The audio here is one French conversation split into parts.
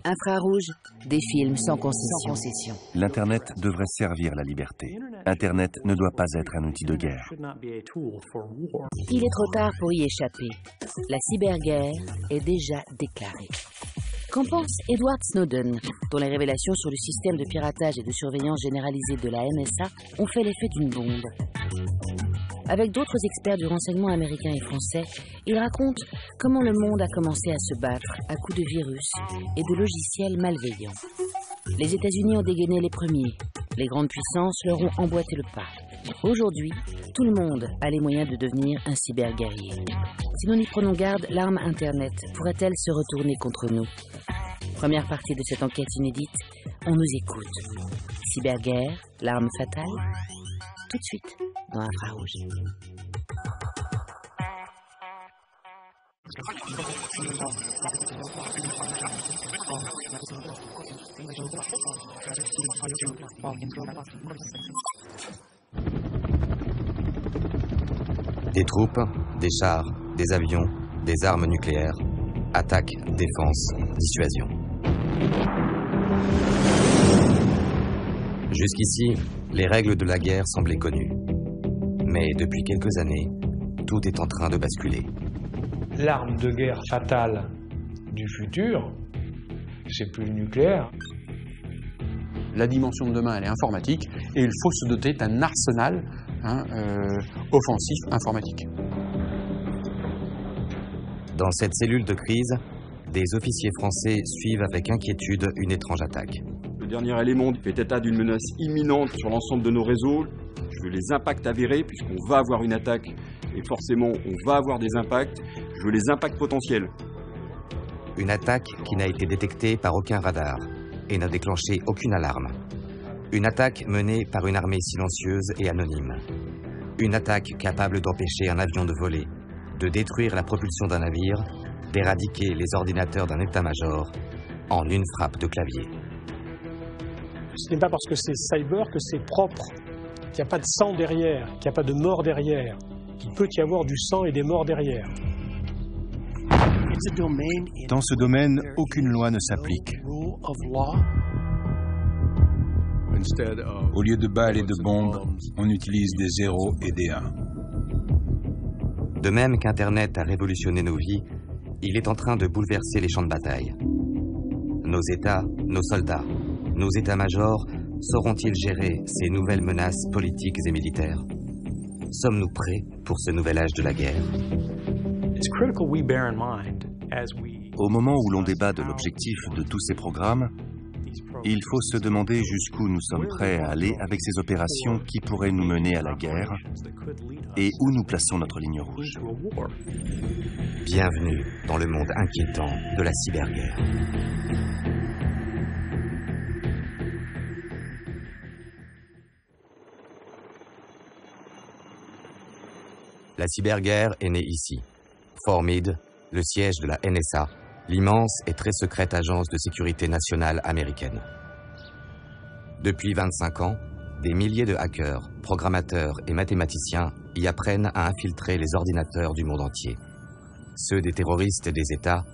Infrarouge, des films sans concession. L'Internet devrait servir la liberté. Internet ne doit pas être un outil de guerre. Il est trop tard pour y échapper. La cyberguerre est déjà déclarée. Qu'en pense Edward Snowden, dont les révélations sur le système de piratage et de surveillance généralisée de la NSA ont fait l'effet d'une bombe? Avec d'autres experts du renseignement américain et français, il raconte comment le monde a commencé à se battre à coups de virus et de logiciels malveillants. Les États-Unis ont dégainé les premiers. Les grandes puissances leur ont emboîté le pas. Aujourd'hui, tout le monde a les moyens de devenir un cyberguerrier. Si nous n'y prenons garde, l'arme Internet pourrait-elle se retourner contre nous? Première partie de cette enquête inédite, on nous écoute. Cyberguerre, l'arme fatale? Tout de suite dans Infrarouge. Des troupes, des chars, des avions, des armes nucléaires, attaque, défense, dissuasion. Jusqu'ici, les règles de la guerre semblaient connues. Mais depuis quelques années, tout est en train de basculer. L'arme de guerre fatale du futur, c'est plus le nucléaire. La dimension de demain, elle est informatique, et il faut se doter d'un arsenal offensif informatique. Dans cette cellule de crise, des officiers français suivent avec inquiétude une étrange attaque. Le dernier élément fait état d'une menace imminente sur l'ensemble de nos réseaux. Je veux les impacts avérés, puisqu'on va avoir une attaque, et forcément, on va avoir des impacts. Je veux les impacts potentiels. Une attaque qui n'a été détectée par aucun radar et n'a déclenché aucune alarme. Une attaque menée par une armée silencieuse et anonyme. Une attaque capable d'empêcher un avion de voler, de détruire la propulsion d'un navire, d'éradiquer les ordinateurs d'un état-major en une frappe de clavier. Ce n'est pas parce que c'est cyber que c'est propre, qu'il n'y a pas de sang derrière, qu'il n'y a pas de mort derrière, qu'il peut y avoir du sang et des morts derrière. Dans ce domaine, aucune loi ne s'applique. Au lieu de balles et de bombes, on utilise des zéros et des 1. De même qu'Internet a révolutionné nos vies, il est en train de bouleverser les champs de bataille. Nos États, nos soldats, nos états-majors sauront-ils gérer ces nouvelles menaces politiques et militaires? Sommes-nous prêts pour ce nouvel âge de la guerre? Au moment où l'on débat de l'objectif de tous ces programmes, il faut se demander jusqu'où nous sommes prêts à aller avec ces opérations qui pourraient nous mener à la guerre et où nous plaçons notre ligne rouge. Bienvenue dans le monde inquiétant de la cyberguerre. La cyberguerre est née ici. Fort Meade, le siège de la NSA, l'immense et très secrète agence de sécurité nationale américaine. Depuis 25 ans, des milliers de hackers, programmateurs et mathématiciens y apprennent à infiltrer les ordinateurs du monde entier. Ceux des terroristes et des États,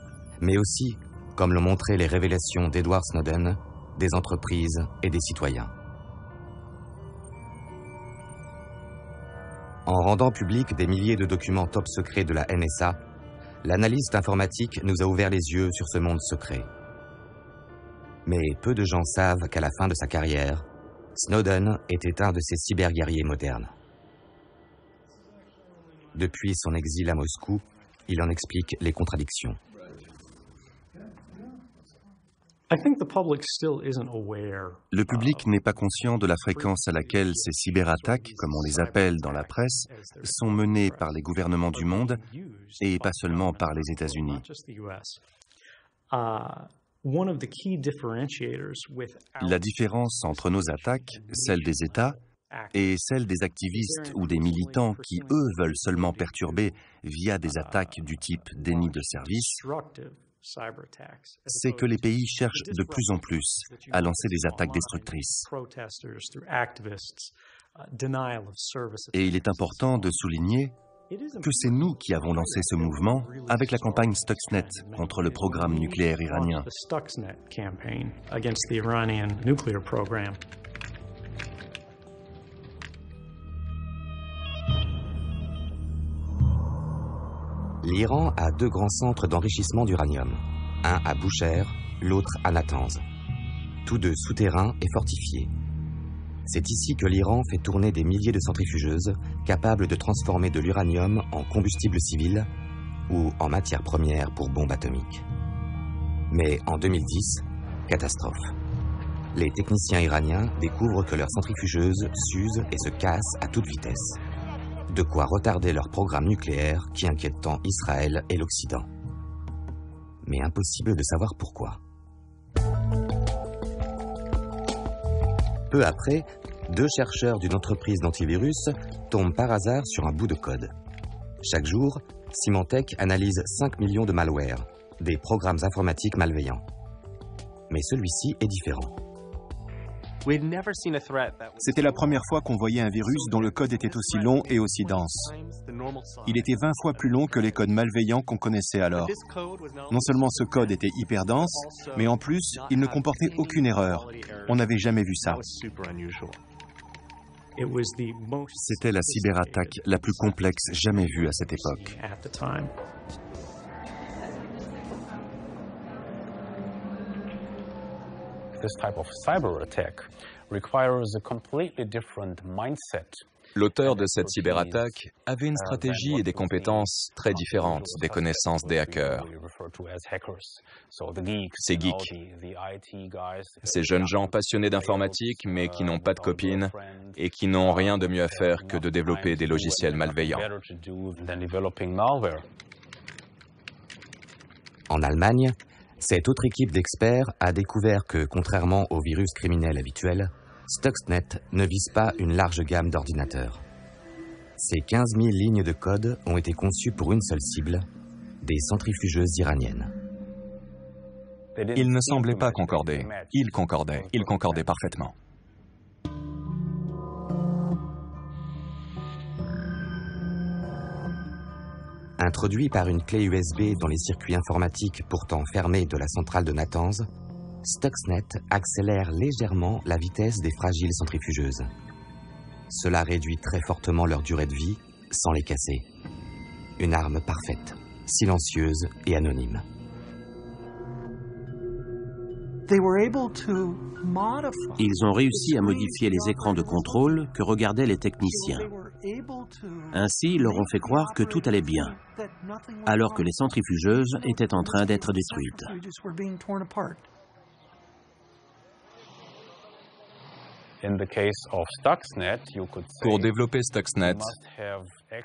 mais aussi, comme l'ont montré les révélations d'Edward Snowden, des entreprises et des citoyens. En rendant public des milliers de documents top secrets de la NSA, l'analyste informatique nous a ouvert les yeux sur ce monde secret. Mais peu de gens savent qu'à la fin de sa carrière, Snowden était un de ces cyberguerriers modernes. Depuis son exil à Moscou, il en explique les contradictions. Le public n'est pas conscient de la fréquence à laquelle ces cyberattaques, comme on les appelle dans la presse, sont menées par les gouvernements du monde et pas seulement par les États-Unis. La différence entre nos attaques, celle des États, et celle des activistes ou des militants qui, eux, veulent seulement perturber via des attaques du type déni de service, c'est que les pays cherchent de plus en plus à lancer des attaques destructrices. Et il est important de souligner que c'est nous qui avons lancé ce mouvement avec la campagne Stuxnet contre le programme nucléaire iranien. L'Iran a 2 grands centres d'enrichissement d'uranium, un à Boucher, l'autre à Natanz. Tous 2 souterrains et fortifiés. C'est ici que l'Iran fait tourner des milliers de centrifugeuses capables de transformer de l'uranium en combustible civil ou en matière première pour bombes atomiques. Mais en 2010, catastrophe. Les techniciens iraniens découvrent que leurs centrifugeuses s'usent et se cassent à toute vitesse. De quoi retarder leur programme nucléaire qui inquiète tant Israël et l'Occident. Mais impossible de savoir pourquoi. Peu après, 2 chercheurs d'une entreprise d'antivirus tombent par hasard sur un bout de code. Chaque jour, Symantec analyse 5 millions de malwares, des programmes informatiques malveillants. Mais celui-ci est différent. C'était la première fois qu'on voyait un virus dont le code était aussi long et aussi dense. Il était 20 fois plus long que les codes malveillants qu'on connaissait alors. Non seulement ce code était hyper dense, mais en plus, il ne comportait aucune erreur. On n'avait jamais vu ça. C'était la cyberattaque la plus complexe jamais vue à cette époque. L'auteur de cette cyberattaque avait une stratégie et des compétences très différentes des connaissances des hackers. Ces geeks, ces jeunes gens passionnés d'informatique mais qui n'ont pas de copines et qui n'ont rien de mieux à faire que de développer des logiciels malveillants. En Allemagne, cette autre équipe d'experts a découvert que, contrairement aux virus criminels habituels, Stuxnet ne vise pas une large gamme d'ordinateurs. Ces 15 000 lignes de code ont été conçues pour une seule cible, des centrifugeuses iraniennes. Ils ne semblaient pas concorder. Ils concordaient parfaitement. Introduit par une clé USB dans les circuits informatiques pourtant fermés de la centrale de Natanz, Stuxnet accélère légèrement la vitesse des fragiles centrifugeuses. Cela réduit très fortement leur durée de vie, sans les casser. Une arme parfaite, silencieuse et anonyme. Ils ont réussi à modifier les écrans de contrôle que regardaient les techniciens. Ainsi, ils leur ont fait croire que tout allait bien, alors que les centrifugeuses étaient en train d'être détruites. Pour développer Stuxnet,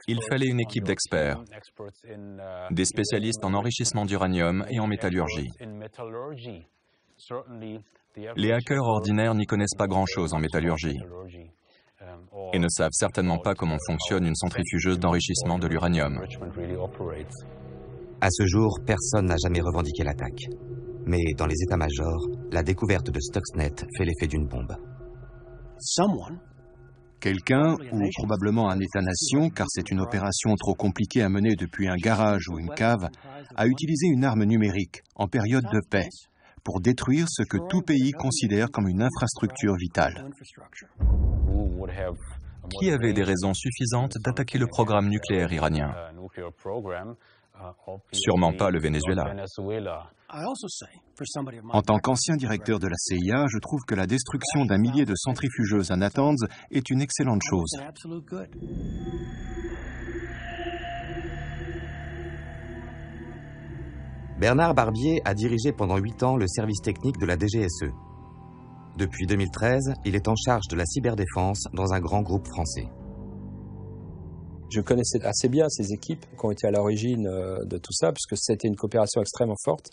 il fallait une équipe d'experts, des spécialistes en enrichissement d'uranium et en métallurgie. Les hackers ordinaires n'y connaissent pas grand-chose en métallurgie et ne savent certainement pas comment fonctionne une centrifugeuse d'enrichissement de l'uranium. À ce jour, personne n'a jamais revendiqué l'attaque. Mais dans les états-majors, la découverte de Stuxnet fait l'effet d'une bombe. Quelqu'un, ou probablement un État-nation, car c'est une opération trop compliquée à mener depuis un garage ou une cave, a utilisé une arme numérique en période de paix pour détruire ce que tout pays considère comme une infrastructure vitale. Qui avait des raisons suffisantes d'attaquer le programme nucléaire iranien? Sûrement pas le Venezuela. En tant qu'ancien directeur de la CIA, je trouve que la destruction d'un millier de centrifugeuses à Natanz est une excellente chose. Bernard Barbier a dirigé pendant 8 ans le service technique de la DGSE. Depuis 2013, il est en charge de la cyberdéfense dans un grand groupe français. Je connaissais assez bien ces équipes qui ont été à l'origine de tout ça, puisque c'était une coopération extrêmement forte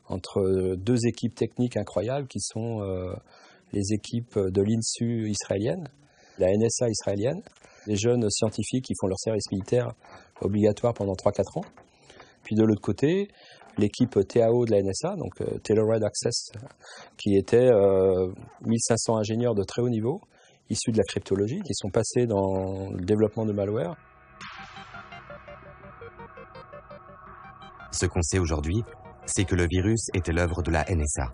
entre 2 équipes techniques incroyables qui sont les équipes de l'INSU israélienne, la NSA israélienne, les jeunes scientifiques qui font leur service militaire obligatoire pendant 3-4 ans. Puis de l'autre côté, l'équipe TAO de la NSA, donc Tailored Access, qui était 1500 ingénieurs de très haut niveau, issus de la cryptologie, qui sont passés dans le développement de malware. Ce qu'on sait aujourd'hui, c'est que le virus était l'œuvre de la NSA.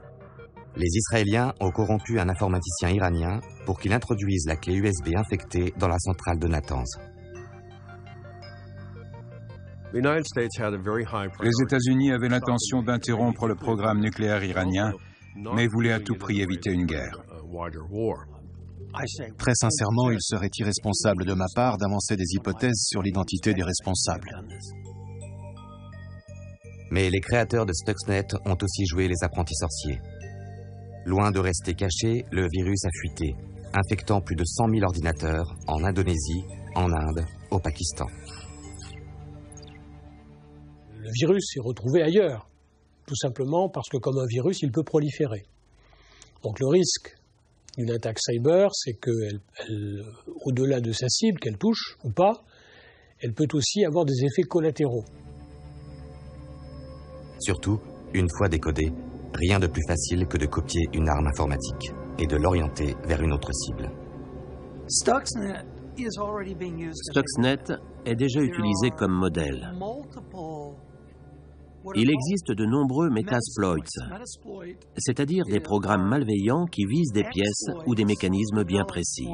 Les Israéliens ont corrompu un informaticien iranien pour qu'il introduise la clé USB infectée dans la centrale de Natanz. Les États-Unis avaient l'intention d'interrompre le programme nucléaire iranien, mais voulaient à tout prix éviter une guerre. Très sincèrement, il serait irresponsable de ma part d'avancer des hypothèses sur l'identité des responsables. Mais les créateurs de Stuxnet ont aussi joué les apprentis sorciers. Loin de rester caché, le virus a fuité, infectant plus de 100 000 ordinateurs en Indonésie, en Inde, au Pakistan. Le virus s'est retrouvé ailleurs, tout simplement parce que comme un virus, il peut proliférer. Donc le risque d'une attaque cyber, c'est qu'elle, au-delà de sa cible, qu'elle touche ou pas, elle peut aussi avoir des effets collatéraux. Surtout, une fois décodée, rien de plus facile que de copier une arme informatique et de l'orienter vers une autre cible. Stuxnet est déjà utilisé comme modèle. Il existe de nombreux Metasploits, c'est-à-dire des programmes malveillants qui visent des pièces ou des mécanismes bien précis.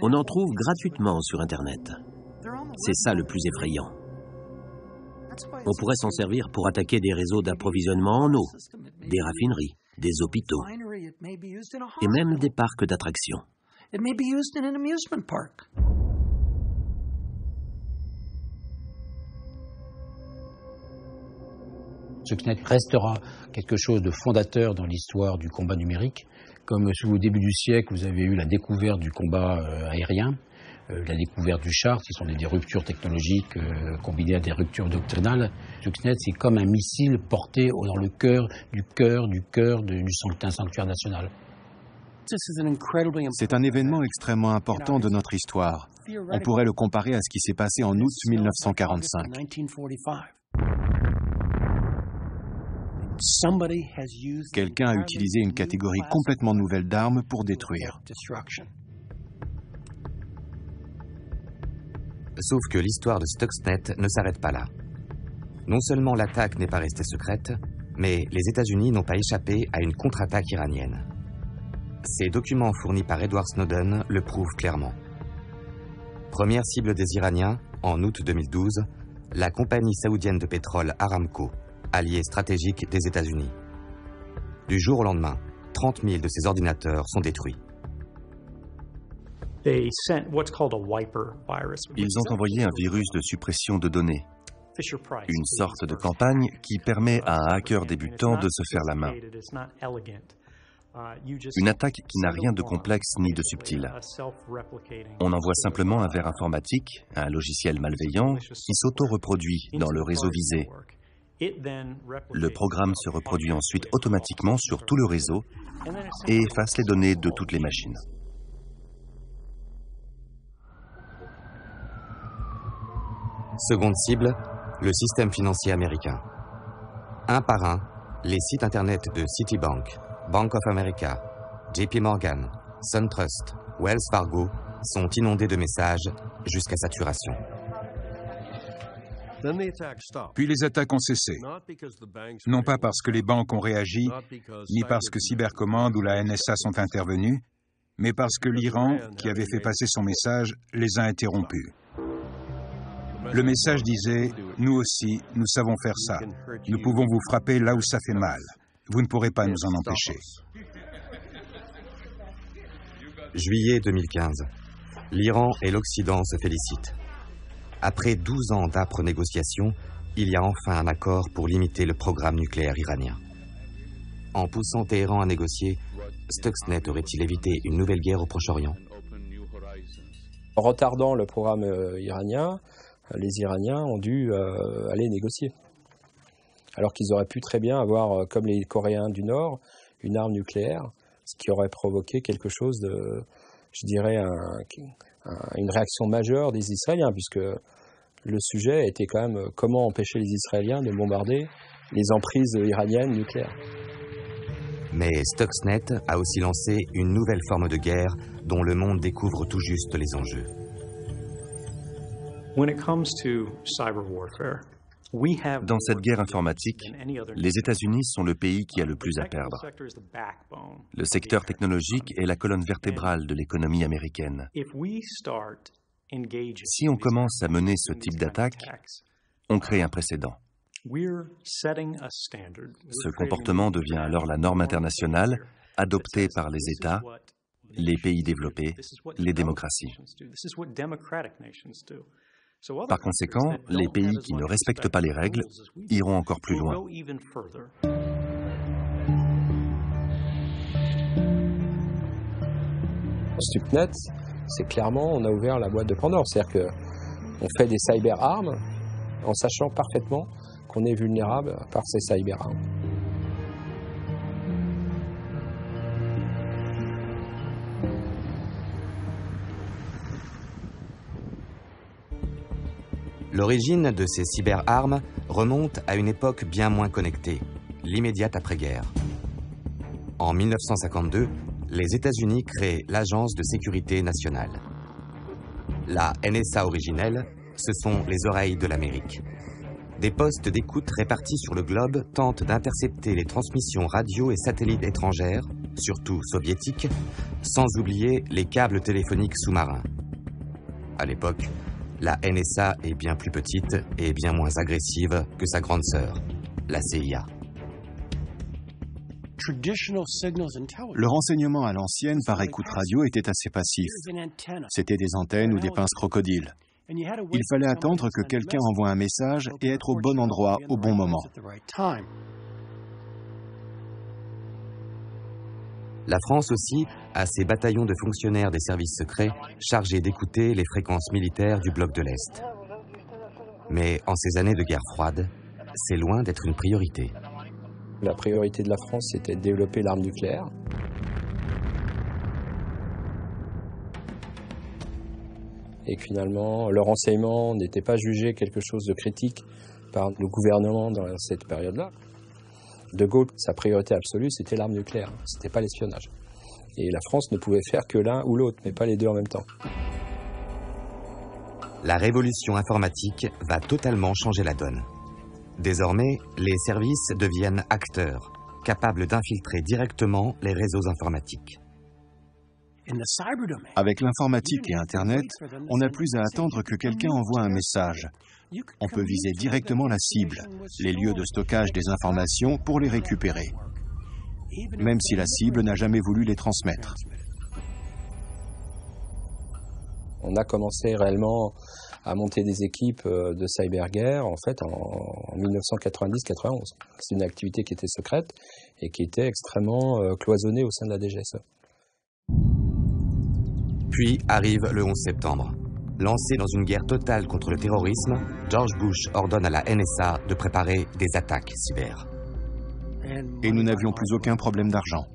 On en trouve gratuitement sur Internet. C'est ça le plus effrayant. On pourrait s'en servir pour attaquer des réseaux d'approvisionnement en eau, des raffineries, des hôpitaux et même des parcs d'attractions. Stuxnet restera quelque chose de fondateur dans l'histoire du combat numérique. Comme au début du siècle, vous avez eu la découverte du combat aérien, la découverte du char, qui sont des ruptures technologiques combinées à des ruptures doctrinales. Stuxnet, c'est comme un missile porté dans le cœur du sanctuaire national. C'est un événement extrêmement important de notre histoire. On pourrait le comparer à ce qui s'est passé en août 1945. Quelqu'un a utilisé une catégorie complètement nouvelle d'armes pour détruire. Sauf que l'histoire de Stuxnet ne s'arrête pas là. Non seulement l'attaque n'est pas restée secrète, mais les États-Unis n'ont pas échappé à une contre-attaque iranienne. Ces documents fournis par Edward Snowden le prouvent clairement. Première cible des Iraniens, en août 2012, la compagnie saoudienne de pétrole Aramco, allié stratégique des États-Unis. Du jour au lendemain, 30 000 de ces ordinateurs sont détruits. Ils ont envoyé un virus de suppression de données, une sorte de campagne qui permet à un hacker débutant de se faire la main. Une attaque qui n'a rien de complexe ni de subtil. On envoie simplement un verre informatique, un logiciel malveillant, qui s'auto-reproduit dans le réseau visé. Le programme se reproduit ensuite automatiquement sur tout le réseau et efface les données de toutes les machines. Seconde cible, le système financier américain. Un par un, les sites internet de Citibank, Bank of America, JP Morgan, SunTrust, Wells Fargo sont inondés de messages jusqu'à saturation. Puis les attaques ont cessé, non pas parce que les banques ont réagi, ni parce que Cybercommand ou la NSA sont intervenus, mais parce que l'Iran, qui avait fait passer son message, les a interrompus. Le message disait « Nous aussi, nous savons faire ça. Nous pouvons vous frapper là où ça fait mal. Vous ne pourrez pas nous en empêcher. » Juillet 2015. L'Iran et l'Occident se félicitent. Après 12 ans d'âpres négociations, il y a enfin un accord pour limiter le programme nucléaire iranien. En poussant Téhéran à négocier, Stuxnet aurait-il évité une nouvelle guerre au Proche-Orient? En retardant le programme iranien, les Iraniens ont dû aller négocier. Alors qu'ils auraient pu très bien avoir, comme les Coréens du Nord, une arme nucléaire, ce qui aurait provoqué quelque chose de, je dirais, une réaction majeure des Israéliens, puisque le sujet était quand même comment empêcher les Israéliens de bombarder les emprises iraniennes nucléaires. Mais Stuxnet a aussi lancé une nouvelle forme de guerre dont le monde découvre tout juste les enjeux. Dans cette guerre informatique, les États-Unis sont le pays qui a le plus à perdre. Le secteur technologique est la colonne vertébrale de l'économie américaine. Si on commence à mener ce type d'attaque, on crée un précédent. Ce comportement devient alors la norme internationale adoptée par les États, les pays développés, les démocraties. Par conséquent, les pays qui ne respectent pas les règles iront encore plus loin. Stuxnet, c'est clairement, on a ouvert la boîte de Pandore. C'est-à-dire qu'on fait des cyber-armes en sachant parfaitement qu'on est vulnérable par ces cyber-armes. L'origine de ces cyberarmes remonte à une époque bien moins connectée, l'immédiate après-guerre. En 1952, les États-Unis créent l'Agence de sécurité nationale. La NSA originelle, ce sont les oreilles de l'Amérique. Des postes d'écoute répartis sur le globe tentent d'intercepter les transmissions radio et satellites étrangères, surtout soviétiques, sans oublier les câbles téléphoniques sous-marins. À l'époque, la NSA est bien plus petite et bien moins agressive que sa grande sœur, la CIA. Le renseignement à l'ancienne par écoute radio était assez passif. C'était des antennes ou des pinces crocodiles. Il fallait attendre que quelqu'un envoie un message et être au bon endroit au bon moment. La France aussi a ses bataillons de fonctionnaires des services secrets chargés d'écouter les fréquences militaires du bloc de l'Est. Mais en ces années de guerre froide, c'est loin d'être une priorité. La priorité de la France, c'était de développer l'arme nucléaire. Et finalement, le renseignement n'était pas jugé quelque chose de critique par le gouvernement dans cette période-là. De Gaulle, sa priorité absolue, c'était l'arme nucléaire, c'était pas l'espionnage. Et la France ne pouvait faire que l'un ou l'autre, mais pas les deux en même temps. La révolution informatique va totalement changer la donne. Désormais, les services deviennent acteurs, capables d'infiltrer directement les réseaux informatiques. Avec l'informatique et Internet, on n'a plus à attendre que quelqu'un envoie un message. On peut viser directement la cible, les lieux de stockage des informations pour les récupérer, même si la cible n'a jamais voulu les transmettre. On a commencé réellement à monter des équipes de cyberguerre en fait en 1990-91. C'est une activité qui était secrète et qui était extrêmement cloisonnée au sein de la DGSE. Puis arrive le 11 septembre. Lancé dans une guerre totale contre le terrorisme, George Bush ordonne à la NSA de préparer des attaques cyber. Et nous n'avions plus aucun problème d'argent.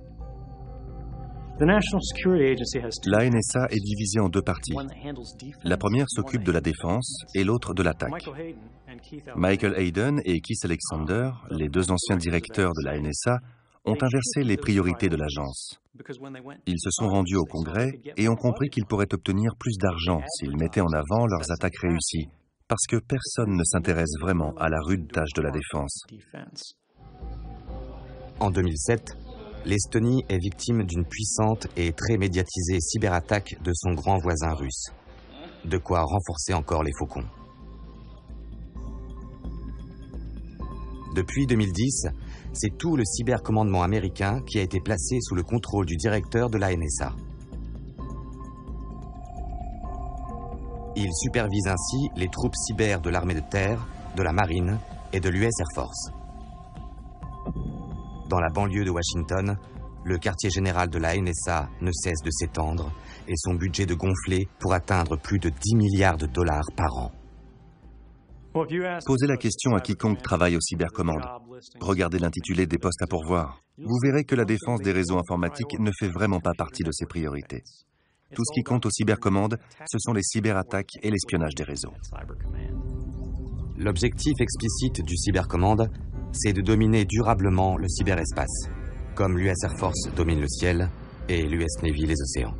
La NSA est divisée en deux parties. La première s'occupe de la défense et l'autre de l'attaque. Michael Hayden et Keith Alexander, les deux anciens directeurs de la NSA, ont inversé les priorités de l'agence. Ils se sont rendus au Congrès et ont compris qu'ils pourraient obtenir plus d'argent s'ils mettaient en avant leurs attaques réussies, parce que personne ne s'intéresse vraiment à la rude tâche de la défense. En 2007, l'Estonie est victime d'une puissante et très médiatisée cyberattaque de son grand voisin russe. De quoi renforcer encore les faucons. Depuis 2010, c'est tout le cybercommandement américain qui a été placé sous le contrôle du directeur de la NSA. Il supervise ainsi les troupes cyber de l'armée de terre, de la marine et de l'US Air Force. Dans la banlieue de Washington, le quartier général de la NSA ne cesse de s'étendre et son budget de gonfler pour atteindre plus de 10 milliards de dollars par an. Posez la question à quiconque travaille au cybercommande. Regardez l'intitulé des postes à pourvoir. Vous verrez que la défense des réseaux informatiques ne fait vraiment pas partie de ses priorités. Tout ce qui compte au cybercommande, ce sont les cyberattaques et l'espionnage des réseaux. L'objectif explicite du cybercommande, c'est de dominer durablement le cyberespace, comme l'US Air Force domine le ciel et l'US Navy les océans.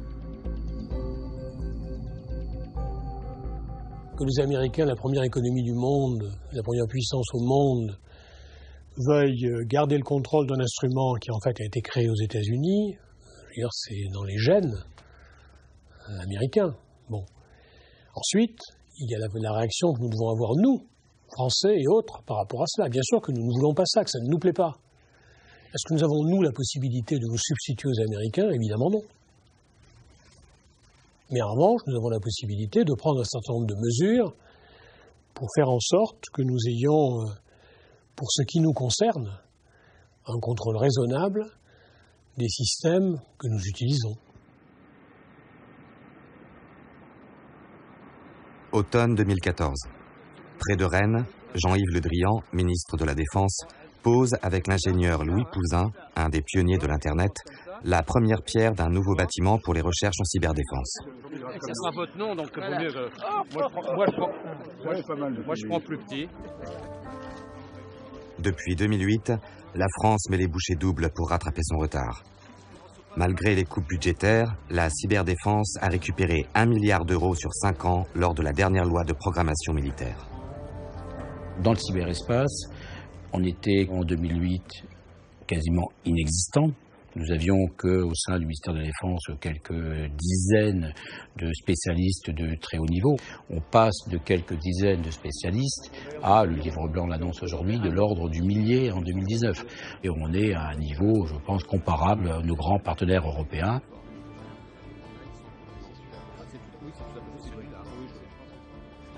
que les Américains, la première économie du monde, la première puissance au monde, veuillent garder le contrôle d'un instrument qui en fait a été créé aux États-Unis, c'est dans les gènes américains. Bon. Ensuite, il y a la réaction que nous devons avoir, nous, Français et autres, par rapport à cela. Bien sûr que nous ne voulons pas ça, que ça ne nous plaît pas. Est-ce que nous avons, nous, la possibilité de nous substituer aux Américains? Évidemment non. Mais en revanche, nous avons la possibilité de prendre un certain nombre de mesures pour faire en sorte que nous ayons, pour ce qui nous concerne, un contrôle raisonnable des systèmes que nous utilisons. Automne 2014. Près de Rennes, Jean-Yves Le Drian, ministre de la Défense, pose avec l'ingénieur Louis Pouzin, un des pionniers de l'Internet, la première pierre d'un nouveau bâtiment pour les recherches en cyberdéfense. Ça sera votre nom, donc vaut mieux que... Moi, je prends plus petit. Depuis 2008, la France met les bouchées doubles pour rattraper son retard. Malgré les coupes budgétaires, la cyberdéfense a récupéré 1 milliard d'euros sur 5 ans lors de la dernière loi de programmation militaire. Dans le cyberespace, on était en 2008 quasiment inexistant. Nous avions qu'au sein du ministère de la Défense quelques dizaines de spécialistes de très haut niveau. On passe de quelques dizaines de spécialistes à, le livre blanc l'annonce aujourd'hui, de l'ordre du millier en 2019. Et on est à un niveau, je pense, comparable à nos grands partenaires européens.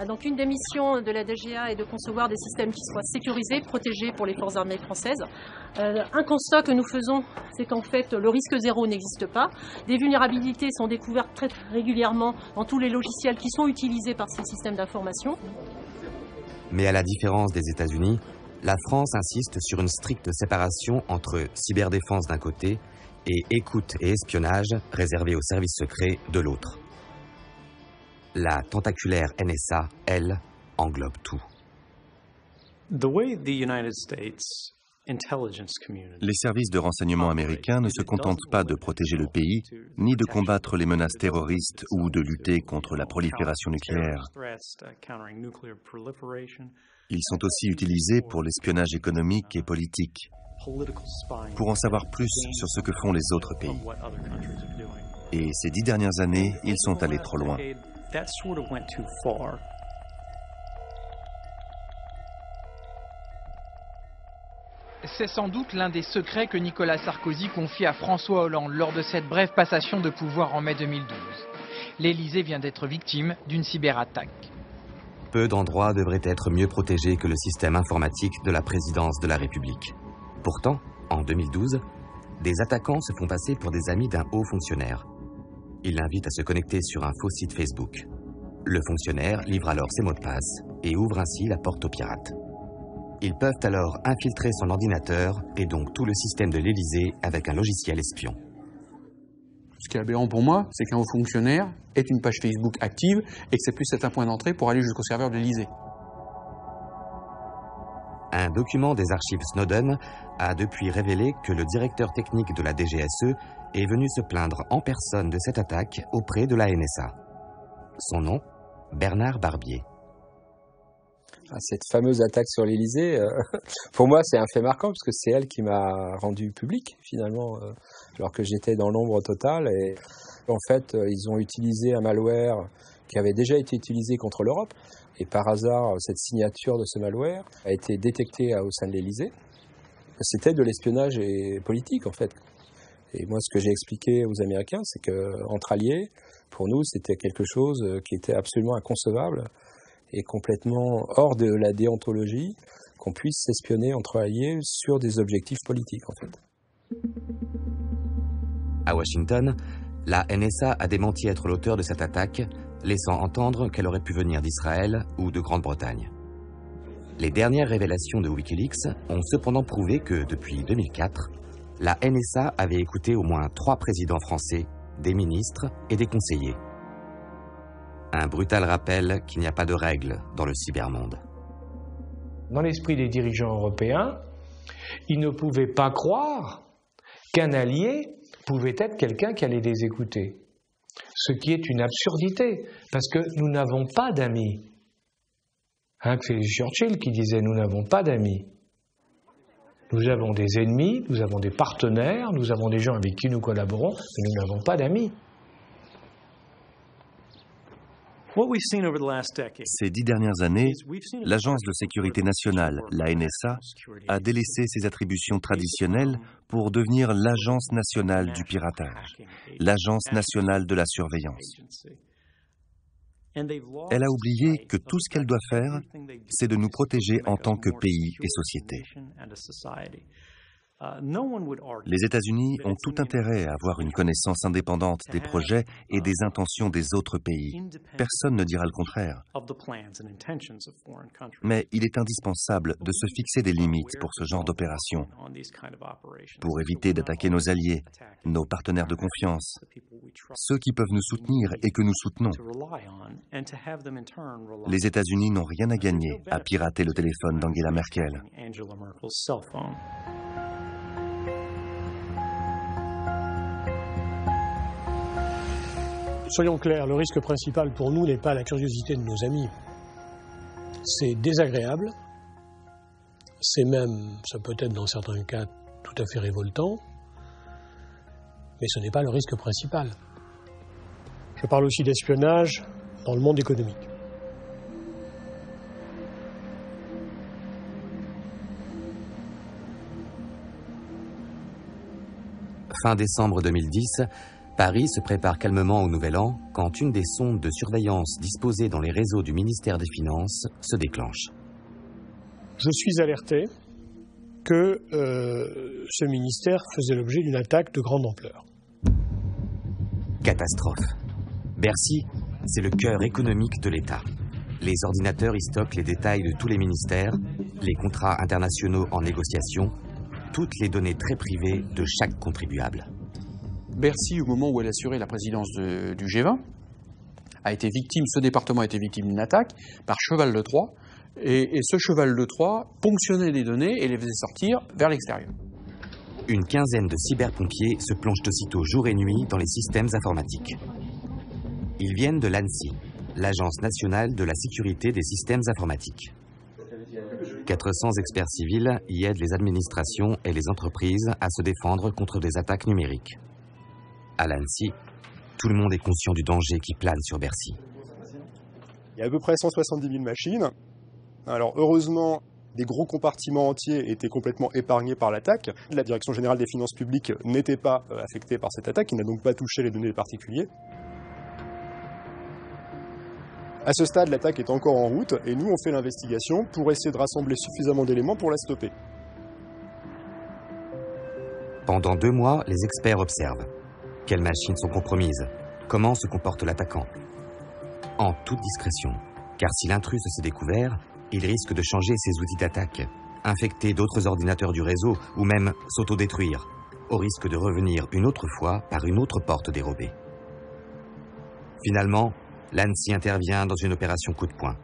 Donc une des missions de la DGA est de concevoir des systèmes qui soient sécurisés, protégés pour les forces armées françaises. Un constat que nous faisons, c'est qu'en fait le risque zéro n'existe pas. Des vulnérabilités sont découvertes très régulièrement dans tous les logiciels qui sont utilisés par ces systèmes d'information. Mais à la différence des États-Unis, la France insiste sur une stricte séparation entre cyberdéfense d'un côté et écoute et espionnage réservés aux services secrets de l'autre. La tentaculaire NSA, elle, englobe tout. Les services de renseignement américains ne se contentent pas de protéger le pays, ni de combattre les menaces terroristes ou de lutter contre la prolifération nucléaire. Ils sont aussi utilisés pour l'espionnage économique et politique, pour en savoir plus sur ce que font les autres pays. Et ces 10 dernières années, ils sont allés trop loin. C'est sans doute l'un des secrets que Nicolas Sarkozy confie à François Hollande lors de cette brève passation de pouvoir en mai 2012. L'Élysée vient d'être victime d'une cyberattaque. Peu d'endroits devraient être mieux protégés que le système informatique de la présidence de la République. Pourtant, en 2012, des attaquants se font passer pour des amis d'un haut fonctionnaire. Ils l'invitent à se connecter sur un faux site Facebook. Le fonctionnaire livre alors ses mots de passe et ouvre ainsi la porte aux pirates. Ils peuvent alors infiltrer son ordinateur et donc tout le système de l'Élysée avec un logiciel espion. Ce qui est aberrant pour moi, c'est qu'un haut fonctionnaire ait une page Facebook active et que ça puisse être un point d'entrée pour aller jusqu'au serveur de l'Élysée. Un document des archives Snowden a depuis révélé que le directeur technique de la DGSE est venu se plaindre en personne de cette attaque auprès de la NSA. Son nom, Bernard Barbier. Cette fameuse attaque sur l'Élysée, pour moi c'est un fait marquant parce que c'est elle qui m'a rendu public finalement, alors que j'étais dans l'ombre totale. Et en fait, ils ont utilisé un malware qui avait déjà été utilisé contre l'Europe. Et par hasard, cette signature de ce malware a été détectée au sein de l'Élysée. C'était de l'espionnage politique en fait. Et moi, ce que j'ai expliqué aux Américains, c'est qu'entre alliés, pour nous, c'était quelque chose qui était absolument inconcevable et complètement hors de la déontologie qu'on puisse s'espionner entre alliés sur des objectifs politiques, en fait. À Washington, la NSA a démenti être l'auteur de cette attaque, laissant entendre qu'elle aurait pu venir d'Israël ou de Grande-Bretagne. Les dernières révélations de Wikileaks ont cependant prouvé que, depuis 2004, la NSA avait écouté au moins 3 présidents français, des ministres et des conseillers. Un brutal rappel qu'il n'y a pas de règles dans le cybermonde. Dans l'esprit des dirigeants européens, ils ne pouvaient pas croire qu'un allié pouvait être quelqu'un qui allait les écouter. Ce qui est une absurdité, parce que nous n'avons pas d'amis. C'est Churchill qui disait « Nous n'avons pas d'amis. Nous avons des ennemis, nous avons des partenaires, nous avons des gens avec qui nous collaborons, mais nous n'avons pas d'amis. » Ces 10 dernières années, l'Agence de sécurité nationale, la NSA, a délaissé ses attributions traditionnelles pour devenir l'Agence nationale du piratage, l'Agence nationale de la surveillance. Elle a oublié que tout ce qu'elle doit faire, c'est de nous protéger en tant que pays et société. Les États-Unis ont tout intérêt à avoir une connaissance indépendante des projets et des intentions des autres pays. Personne ne dira le contraire. Mais il est indispensable de se fixer des limites pour ce genre d'opération, pour éviter d'attaquer nos alliés, nos partenaires de confiance, ceux qui peuvent nous soutenir et que nous soutenons. Les États-Unis n'ont rien à gagner à pirater le téléphone d'Angela Merkel. Soyons clairs, le risque principal pour nous n'est pas la curiosité de nos amis. C'est désagréable, c'est même, ça peut être dans certains cas, tout à fait révoltant, mais ce n'est pas le risque principal. Je parle aussi d'espionnage dans le monde économique. Fin décembre 2010, Paris se prépare calmement au Nouvel An quand une des sondes de surveillance disposées dans les réseaux du ministère des Finances se déclenche. Je suis alerté que ce ministère faisait l'objet d'une attaque de grande ampleur. Catastrophe. Bercy, c'est le cœur économique de l'État. Les ordinateurs y stockent les détails de tous les ministères, les contrats internationaux en négociation, toutes les données très privées de chaque contribuable. Bercy, au moment où elle assurait la présidence du G20, ce département a été victime d'une attaque par cheval de Troie, et ce cheval de Troie ponctionnait les données et les faisait sortir vers l'extérieur. Une quinzaine de cyberpompiers se plongent aussitôt jour et nuit dans les systèmes informatiques. Ils viennent de l'ANSSI, l'Agence nationale de la sécurité des systèmes informatiques. 400 experts civils y aident les administrations et les entreprises à se défendre contre des attaques numériques. À l'ANSSI, tout le monde est conscient du danger qui plane sur Bercy. Il y a à peu près 170 000 machines. Alors heureusement, des gros compartiments entiers étaient complètement épargnés par l'attaque. La Direction générale des finances publiques n'était pas affectée par cette attaque, il n'a donc pas touché les données des particuliers. À ce stade, l'attaque est encore en route et nous, on fait l'investigation pour essayer de rassembler suffisamment d'éléments pour la stopper. Pendant 2 mois, les experts observent. Quelles machines sont compromises? Comment se comporte l'attaquant? En toute discrétion, car si l'intrus s'est découvert, il risque de changer ses outils d'attaque, infecter d'autres ordinateurs du réseau ou même s'autodétruire, au risque de revenir une autre fois par une autre porte dérobée. Finalement, l'ANSSI intervient dans une opération coup de poing.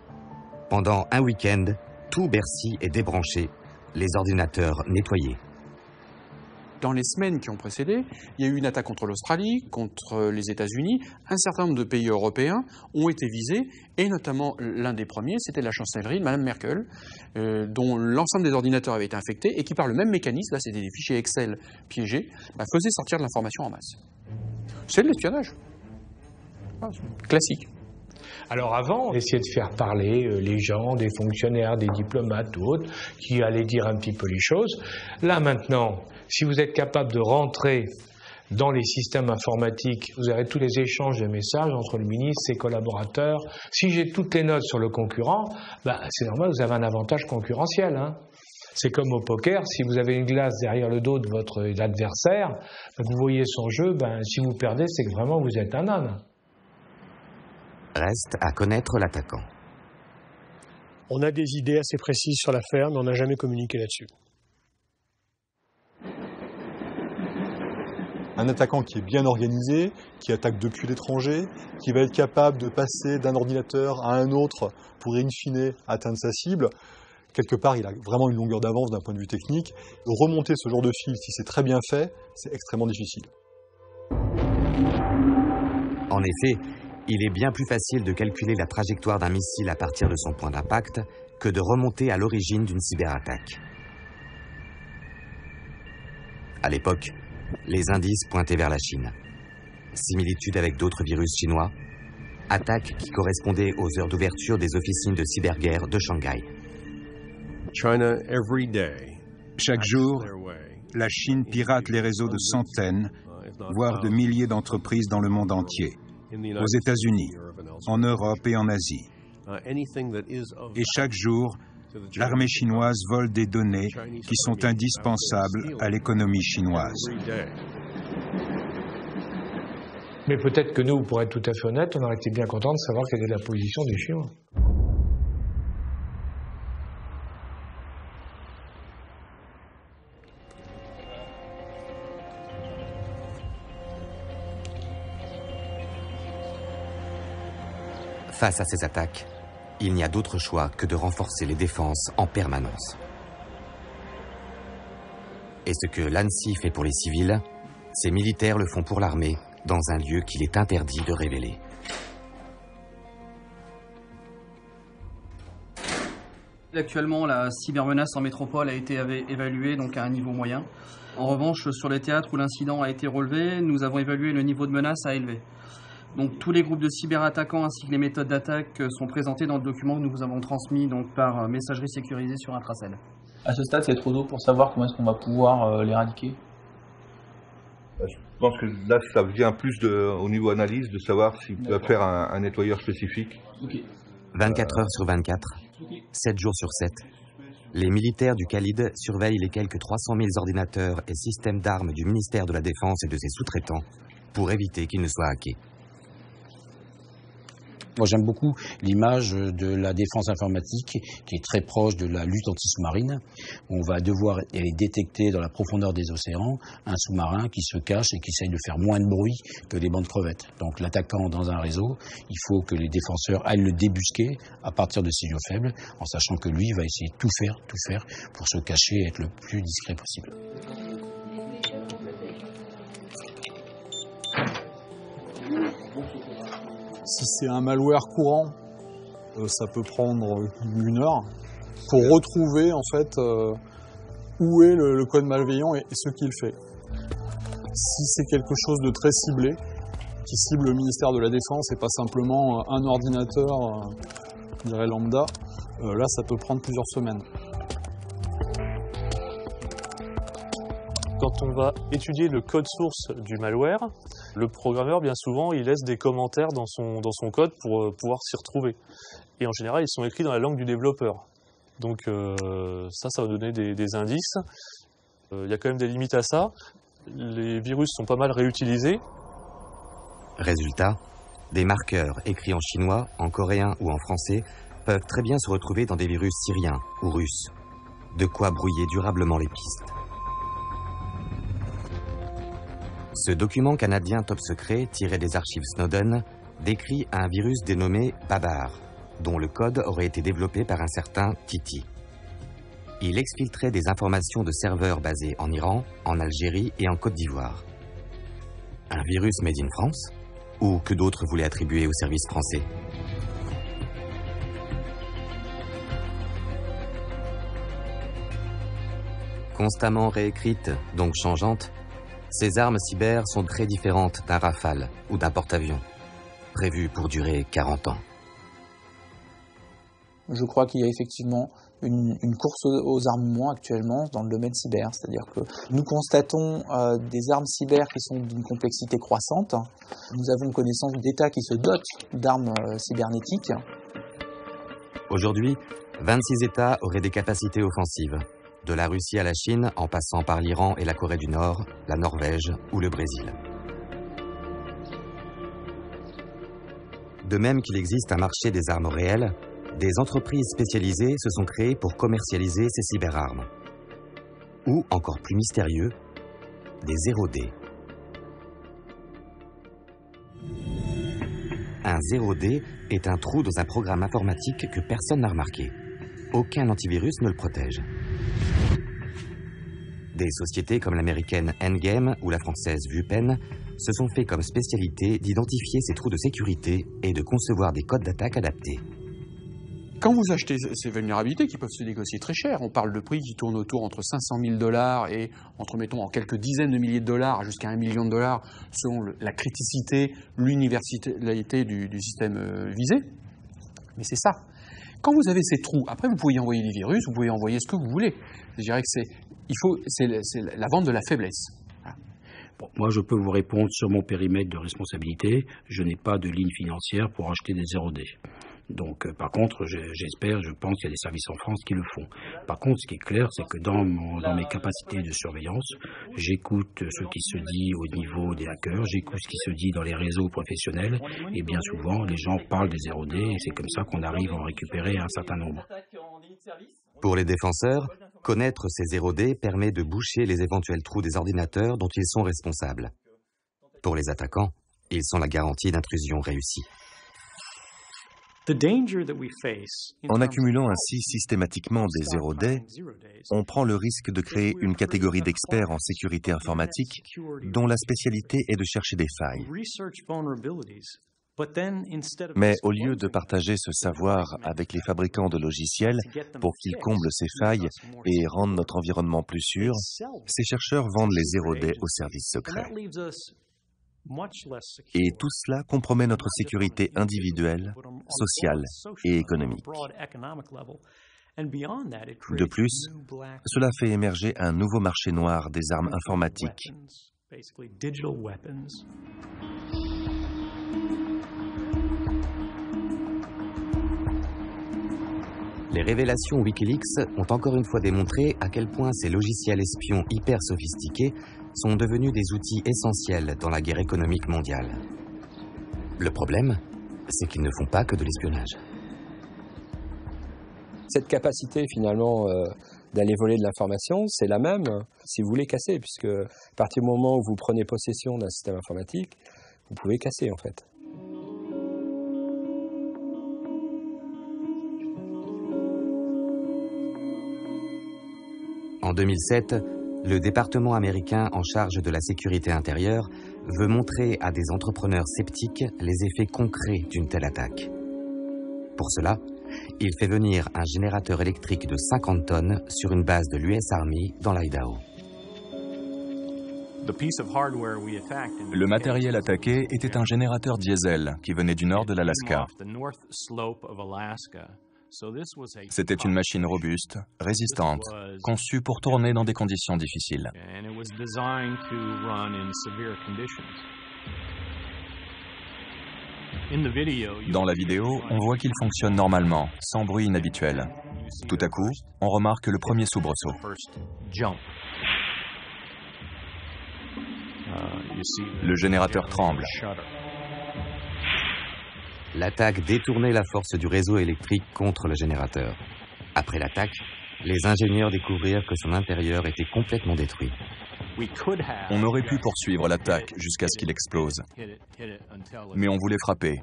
Pendant un week-end, tout Bercy est débranché, les ordinateurs nettoyés. Dans les semaines qui ont précédé, il y a eu une attaque contre l'Australie, contre les États-Unis. Un certain nombre de pays européens ont été visés, et notamment l'un des premiers, c'était la chancellerie de Mme Merkel, dont l'ensemble des ordinateurs avait été infecté, et qui par le même mécanisme, là c'était des fichiers Excel piégés, faisait sortir de l'information en masse. C'est de l'espionnage. Classique. Alors avant, on essayait de faire parler les gens, des fonctionnaires, des diplomates ou autres, qui allaient dire un petit peu les choses. Là maintenant, si vous êtes capable de rentrer dans les systèmes informatiques, vous avez tous les échanges de messages entre le ministre, ses collaborateurs. Si j'ai toutes les notes sur le concurrent, c'est normal, vous avez un avantage concurrentiel. C'est comme au poker, si vous avez une glace derrière le dos de votre adversaire, vous voyez son jeu, si vous perdez, c'est que vraiment vous êtes un âne. Reste à connaître l'attaquant. On a des idées assez précises sur l'affaire, mais on n'a jamais communiqué là-dessus. Un attaquant qui est bien organisé, qui attaque depuis l'étranger, qui va être capable de passer d'un ordinateur à un autre pour in fine atteindre sa cible. Quelque part, il a vraiment une longueur d'avance d'un point de vue technique. Remonter ce genre de fil, si c'est très bien fait, c'est extrêmement difficile. En effet, il est bien plus facile de calculer la trajectoire d'un missile à partir de son point d'impact que de remonter à l'origine d'une cyberattaque. À l'époque, les indices pointaient vers la Chine. Similitude avec d'autres virus chinois, attaque qui correspondait aux heures d'ouverture des officines de cyberguerre de Shanghai. Chaque jour, la Chine pirate les réseaux de centaines, voire de milliers d'entreprises dans le monde entier, aux États-Unis, en Europe et en Asie. Et chaque jour, l'armée chinoise vole des données qui sont indispensables à l'économie chinoise. Mais peut-être que nous, pour être tout à fait honnête, on aurait été bien contents de savoir quelle est la position des Chinois. Face à ces attaques, il n'y a d'autre choix que de renforcer les défenses en permanence. Et ce que l'ANSSI fait pour les civils, ces militaires le font pour l'armée, dans un lieu qu'il est interdit de révéler. Actuellement, la cybermenace en métropole a été évaluée donc à un niveau moyen. En revanche, sur les théâtres où l'incident a été relevé, nous avons évalué le niveau de menace à élevé. Donc tous les groupes de cyberattaquants ainsi que les méthodes d'attaque sont présentés dans le document que nous vous avons transmis donc par messagerie sécurisée sur Intracel. À ce stade, c'est trop tôt pour savoir comment est-ce qu'on va pouvoir l'éradiquer. Je pense que là, ça vient plus au niveau analyse de savoir s'il peut faire un nettoyeur spécifique. 24 heures sur 24, 7 jours sur 7, les militaires du Khalid surveillent les quelques 300 000 ordinateurs et systèmes d'armes du ministère de la Défense et de ses sous-traitants pour éviter qu'ils ne soient hackés. Moi, j'aime beaucoup l'image de la défense informatique qui est très proche de la lutte anti-sous-marine. On va devoir détecter dans la profondeur des océans un sous-marin qui se cache et qui essaye de faire moins de bruit que les bandes crevettes. Donc l'attaquant dans un réseau, il faut que les défenseurs aillent le débusquer à partir de signaux faibles, en sachant que lui va essayer de tout faire pour se cacher et être le plus discret possible. Si c'est un malware courant, ça peut prendre 1 heure pour retrouver en fait où est le code malveillant et ce qu'il fait. Si c'est quelque chose de très ciblé, qui cible le ministère de la Défense et pas simplement un ordinateur, je dirais lambda, là ça peut prendre plusieurs semaines. Quand on va étudier le code source du malware, le programmeur, bien souvent, il laisse des commentaires dans son code pour pouvoir s'y retrouver. Et en général, ils sont écrits dans la langue du développeur. Donc ça va donner des indices. Il y a quand même des limites à ça. Les virus sont pas mal réutilisés. Résultat, des marqueurs écrits en chinois, en coréen ou en français peuvent très bien se retrouver dans des virus syriens ou russes. De quoi brouiller durablement les pistes. Ce document canadien top secret, tiré des archives Snowden, décrit un virus dénommé Babar, dont le code aurait été développé par un certain Titi. Il exfiltrait des informations de serveurs basés en Iran, en Algérie et en Côte d'Ivoire. Un virus made in France, ou que d'autres voulaient attribuer au service français. Constamment réécrites, donc changeantes, ces armes cyber sont très différentes d'un Rafale ou d'un porte-avions, prévues pour durer 40 ans. Je crois qu'il y a effectivement une course aux armements actuellement dans le domaine cyber. C'est-à-dire que nous constatons des armes cyber qui sont d'une complexité croissante. Nous avons connaissance d'États qui se dotent d'armes cybernétiques. Aujourd'hui, 26 États auraient des capacités offensives. De la Russie à la Chine, en passant par l'Iran et la Corée du Nord, la Norvège ou le Brésil. De même qu'il existe un marché des armes réelles, des entreprises spécialisées se sont créées pour commercialiser ces cyberarmes. Ou, encore plus mystérieux, des 0D. Un 0D est un trou dans un programme informatique que personne n'a remarqué. Aucun antivirus ne le protège. Des sociétés comme l'américaine Endgame ou la française Vupen se sont fait comme spécialité d'identifier ces trous de sécurité et de concevoir des codes d'attaque adaptés. Quand vous achetez ces vulnérabilités qui peuvent se négocier très cher, on parle de prix qui tournent autour entre 500 000 $ et entre, mettons, en quelques dizaines de milliers de dollars jusqu'à $1 million selon la criticité, l'universalité du système visé. Mais c'est ça. Quand vous avez ces trous, après vous pouvez y envoyer des virus, vous pouvez envoyer ce que vous voulez. Je dirais que c'est la vente de la faiblesse. Bon, moi, je peux vous répondre sur mon périmètre de responsabilité. Je n'ai pas de ligne financière pour acheter des 0D. Donc, par contre, j'espère, je pense qu'il y a des services en France qui le font. Par contre, ce qui est clair, c'est que dans mes capacités de surveillance, j'écoute ce qui se dit au niveau des hackers, j'écoute ce qui se dit dans les réseaux professionnels, et bien souvent, les gens parlent des 0D, et c'est comme ça qu'on arrive à en récupérer un certain nombre. Pour les défenseurs, connaître ces 0D permet de boucher les éventuels trous des ordinateurs dont ils sont responsables. Pour les attaquants, ils sont la garantie d'intrusion réussie. En accumulant ainsi systématiquement des 0D, on prend le risque de créer une catégorie d'experts en sécurité informatique dont la spécialité est de chercher des failles. Mais au lieu de partager ce savoir avec les fabricants de logiciels pour qu'ils comblent ces failles et rendent notre environnement plus sûr, ces chercheurs vendent les 0D aux services secrets. Et tout cela compromet notre sécurité individuelle, sociale et économique. De plus, cela fait émerger un nouveau marché noir des armes informatiques. Les révélations Wikileaks ont encore une fois démontré à quel point ces logiciels espions hyper sophistiqués sont devenus des outils essentiels dans la guerre économique mondiale. Le problème, c'est qu'ils ne font pas que de l'espionnage. Cette capacité finalement d'aller voler de l'information, c'est la même si vous voulez casser, puisque à partir du moment où vous prenez possession d'un système informatique, vous pouvez casser en fait. En 2007, le département américain en charge de la sécurité intérieure veut montrer à des entrepreneurs sceptiques les effets concrets d'une telle attaque. Pour cela, il fait venir un générateur électrique de 50 tonnes sur une base de l'US Army dans l'Idaho. Le matériel attaqué était un générateur diesel qui venait du nord de l'Alaska. C'était une machine robuste, résistante, conçue pour tourner dans des conditions difficiles. Dans la vidéo, on voit qu'il fonctionne normalement, sans bruit inhabituel. Tout à coup, on remarque le premier soubresaut. Le générateur tremble. L'attaque détournait la force du réseau électrique contre le générateur. Après l'attaque, les ingénieurs découvrirent que son intérieur était complètement détruit. On aurait pu poursuivre l'attaque jusqu'à ce qu'il explose. Mais on voulait frapper,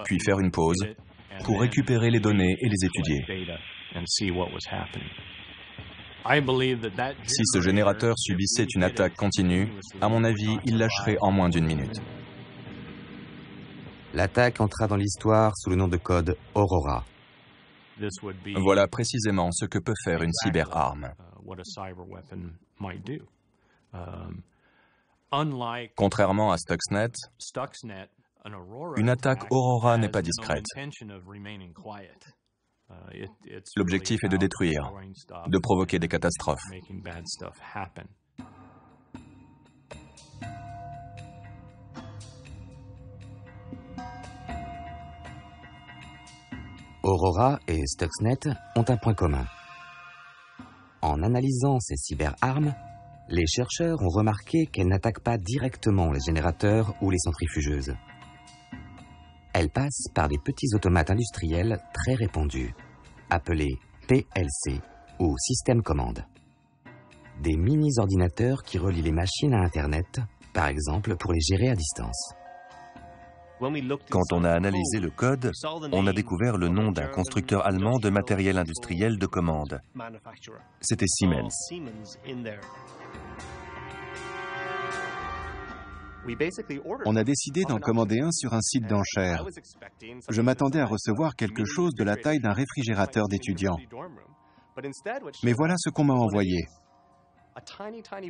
puis faire une pause pour récupérer les données et les étudier. Si ce générateur subissait une attaque continue, à mon avis, il lâcherait en moins d'1 minute. L'attaque entra dans l'histoire sous le nom de code Aurora. Voilà précisément ce que peut faire une cyberarme. Contrairement à Stuxnet, une attaque Aurora n'est pas discrète. L'objectif est de détruire, de provoquer des catastrophes. Aurora et Stuxnet ont un point commun. En analysant ces cyberarmes, les chercheurs ont remarqué qu'elles n'attaquent pas directement les générateurs ou les centrifugeuses. Elles passent par des petits automates industriels très répandus, appelés PLC ou système commande. Des mini-ordinateurs qui relient les machines à Internet, par exemple pour les gérer à distance. Quand on a analysé le code, on a découvert le nom d'un constructeur allemand de matériel industriel de commande. C'était Siemens. On a décidé d'en commander un sur un site d'enchères. Je m'attendais à recevoir quelque chose de la taille d'un réfrigérateur d'étudiant. Mais voilà ce qu'on m'a envoyé.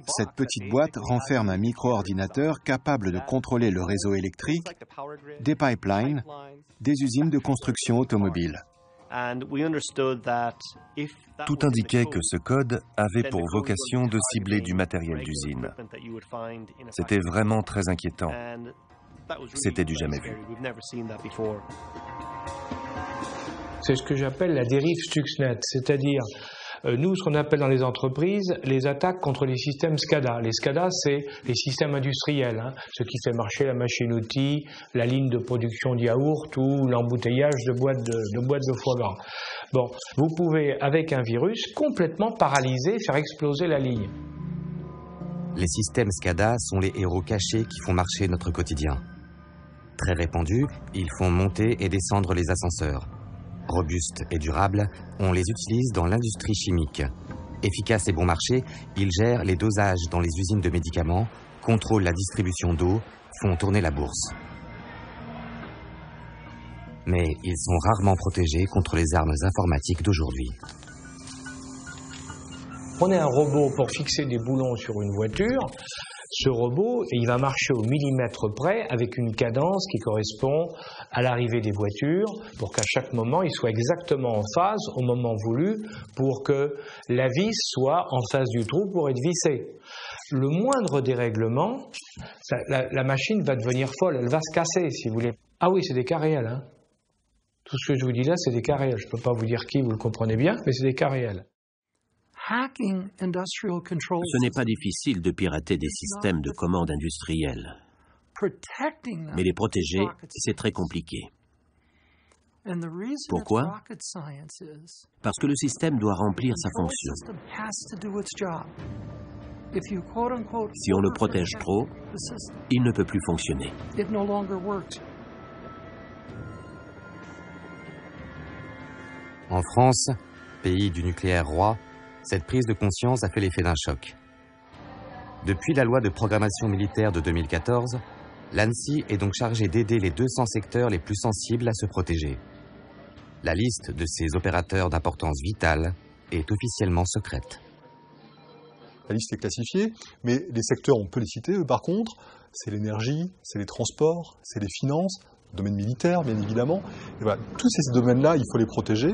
Cette petite boîte renferme un micro-ordinateur capable de contrôler le réseau électrique, des pipelines, des usines de construction automobile. Tout indiquait que ce code avait pour vocation de cibler du matériel d'usine. C'était vraiment très inquiétant. C'était du jamais vu. C'est ce que j'appelle la dérive Stuxnet, c'est-à-dire nous, ce qu'on appelle dans les entreprises, les attaques contre les systèmes SCADA. Les SCADA, c'est les systèmes industriels, ce qui fait marcher la machine-outil, la ligne de production de yaourt ou l'embouteillage de boîtes de foie gras. Bon, vous pouvez, avec un virus, complètement paralyser, faire exploser la ligne. Les systèmes SCADA sont les héros cachés qui font marcher notre quotidien. Très répandus, ils font monter et descendre les ascenseurs. Robustes et durables, on les utilise dans l'industrie chimique. Efficaces et bon marché, ils gèrent les dosages dans les usines de médicaments, contrôlent la distribution d'eau, font tourner la bourse. Mais ils sont rarement protégés contre les armes informatiques d'aujourd'hui. Prenez un robot pour fixer des boulons sur une voiture. Ce robot, il va marcher au millimètre près avec une cadence qui correspond à l'arrivée des voitures pour qu'à chaque moment, il soit exactement en phase au moment voulu pour que la vis soit en face du trou pour être vissée. Le moindre dérèglement, la machine va devenir folle, elle va se casser si vous voulez. Ah oui, c'est des cas réels. Tout ce que je vous dis là, c'est des cas réels. Je ne peux pas vous dire qui, vous le comprenez bien, mais c'est des cas réels. Ce n'est pas difficile de pirater des systèmes de commande industriels. Mais les protéger, c'est très compliqué. Pourquoi? Parce que le système doit remplir sa fonction. Si on le protège trop, il ne peut plus fonctionner. En France, pays du nucléaire roi, cette prise de conscience a fait l'effet d'un choc. Depuis la loi de programmation militaire de 2014, l'ANSSI est donc chargée d'aider les 200 secteurs les plus sensibles à se protéger. La liste de ces opérateurs d'importance vitale est officiellement secrète. La liste est classifiée, mais les secteurs, on peut les citer, eux, par contre, c'est l'énergie, c'est les transports, c'est les finances, le domaine militaire, bien évidemment. Et voilà, tous ces domaines-là, il faut les protéger.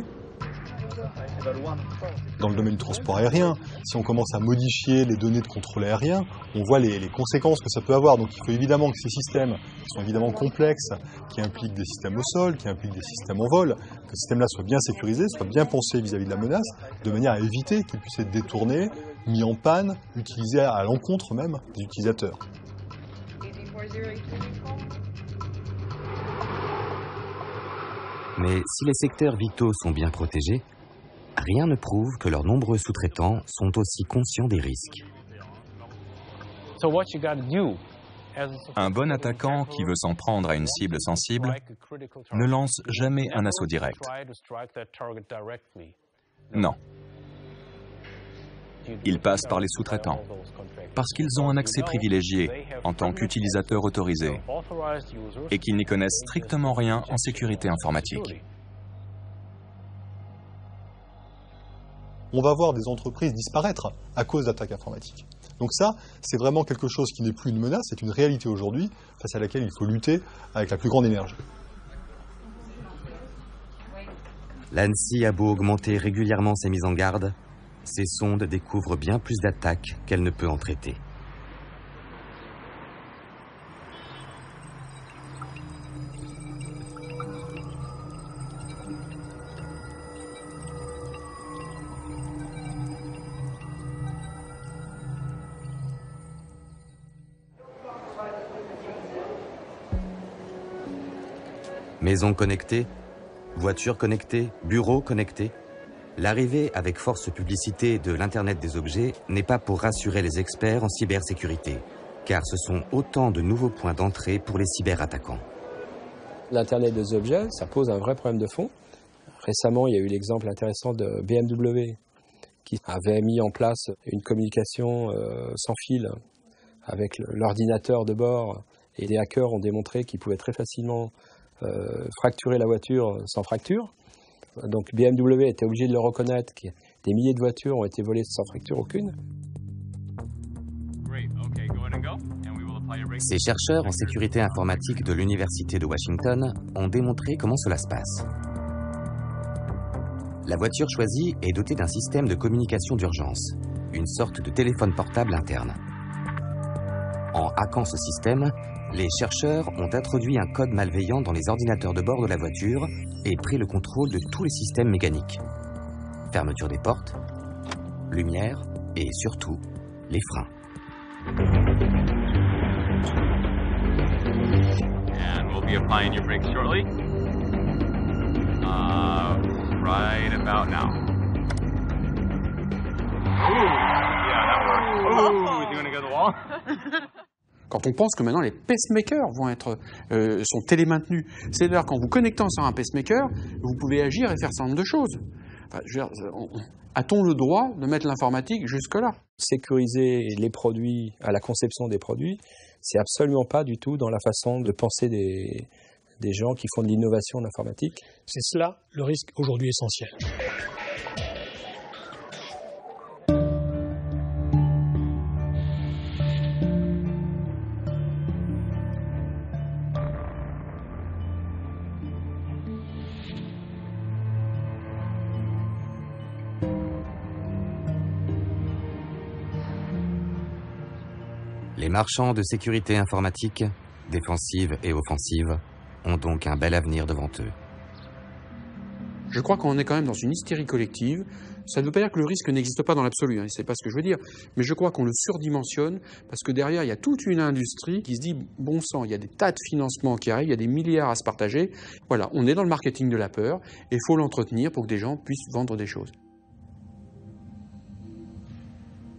Dans le domaine du transport aérien, si on commence à modifier les données de contrôle aérien, on voit les conséquences que ça peut avoir. Donc il faut évidemment que ces systèmes, qui sont évidemment complexes, qui impliquent des systèmes au sol, qui impliquent des systèmes en vol, que ces systèmes-là soient bien sécurisés, soient bien pensés vis-à-vis de la menace, de manière à éviter qu'ils puissent être détournés, mis en panne, utilisés à l'encontre même des utilisateurs. Mais si les secteurs vitaux sont bien protégés, rien ne prouve que leurs nombreux sous-traitants sont aussi conscients des risques. Un bon attaquant qui veut s'en prendre à une cible sensible ne lance jamais un assaut direct. Non. Il passe par les sous-traitants, parce qu'ils ont un accès privilégié en tant qu'utilisateurs autorisés et qu'ils n'y connaissent strictement rien en sécurité informatique. On va voir des entreprises disparaître à cause d'attaques informatiques. Donc ça, c'est vraiment quelque chose qui n'est plus une menace, c'est une réalité aujourd'hui, face à laquelle il faut lutter avec la plus grande énergie. L'ANSSI a beau augmenter régulièrement ses mises en garde, ces sondes découvrent bien plus d'attaques qu'elle ne peut en traiter. Maisons connectées, voitures connectées, bureaux connectés. L'arrivée avec force publicité de l'Internet des objets n'est pas pour rassurer les experts en cybersécurité, car ce sont autant de nouveaux points d'entrée pour les cyberattaquants. L'Internet des objets, ça pose un vrai problème de fond. Récemment, il y a eu l'exemple intéressant de BMW, qui avait mis en place une communication sans fil avec l'ordinateur de bord Et les hackers ont démontré qu'ils pouvaient très facilement fracturer la voiture sans fracture. Donc BMW était obligé de le reconnaître, que des milliers de voitures ont été volées sans fracture aucune. Ces chercheurs en sécurité informatique de l'Université de Washington ont démontré comment cela se passe. La voiture choisie est dotée d'un système de communication d'urgence, une sorte de téléphone portable interne. En hackant ce système, les chercheurs ont introduit un code malveillant dans les ordinateurs de bord de la voiture et pris le contrôle de tous les systèmes mécaniques. Fermeture des portes, lumière et surtout les freins. And we'll be applying your brakes shortly. Right about now. Ooh, yeah, that worked. Ooh, is he gonna go to the wall? Quand on pense que maintenant les pacemakers sont télémaintenus, c'est-à-dire qu'en vous connectant sur un pacemaker, vous pouvez agir et faire un certain nombre de choses. Enfin, a-t-on le droit de mettre l'informatique jusque-là? Sécuriser les produits à la conception des produits, c'est absolument pas du tout dans la façon de penser des gens qui font de l'innovation en informatique. C'est cela le risque aujourd'hui essentiel. Les marchands de sécurité informatique, défensive et offensive, ont donc un bel avenir devant eux. Je crois qu'on est quand même dans une hystérie collective. Ça ne veut pas dire que le risque n'existe pas dans l'absolu, hein, c'est pas ce que je veux dire, mais je crois qu'on le surdimensionne parce que derrière, il y a toute une industrie qui se dit, bon sang, il y a des tas de financements qui arrivent, il y a des milliards à se partager. Voilà, on est dans le marketing de la peur et il faut l'entretenir pour que des gens puissent vendre des choses.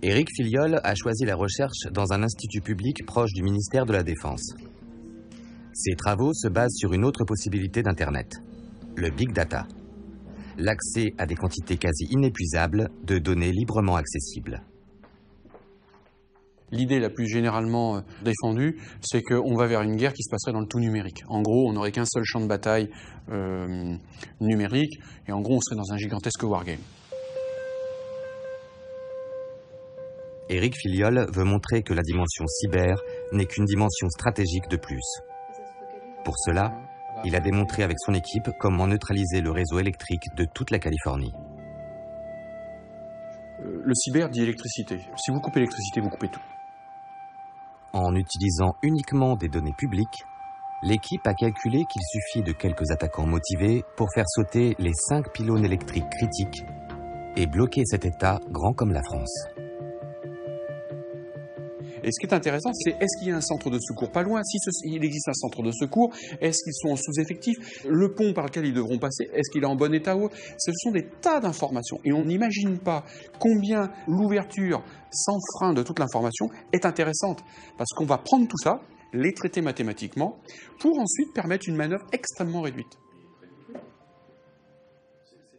Éric Filliol a choisi la recherche dans un institut public proche du ministère de la Défense. Ses travaux se basent sur une autre possibilité d'Internet, le Big Data. L'accès à des quantités quasi inépuisables de données librement accessibles. L'idée la plus généralement défendue, c'est qu'on va vers une guerre qui se passerait dans le tout numérique. En gros, on n'aurait qu'un seul champ de bataille numérique, et en gros, on serait dans un gigantesque wargame. Éric Filliol veut montrer que la dimension cyber n'est qu'une dimension stratégique de plus. Pour cela, il a démontré avec son équipe comment neutraliser le réseau électrique de toute la Californie. Le cyber dit électricité. Si vous coupez l'électricité, vous coupez tout. En utilisant uniquement des données publiques, l'équipe a calculé qu'il suffit de quelques attaquants motivés pour faire sauter les 5 pylônes électriques critiques et bloquer cet État grand comme la France. Et ce qui est intéressant, c'est est-ce qu'il y a un centre de secours pas loin? Si il existe un centre de secours, est-ce qu'ils sont en sous-effectif? Le pont par lequel ils devront passer, est-ce qu'il est en bon état? Ce sont des tas d'informations. Et on n'imagine pas combien l'ouverture sans frein de toute l'information est intéressante. Parce qu'on va prendre tout ça, les traiter mathématiquement, pour ensuite permettre une manœuvre extrêmement réduite.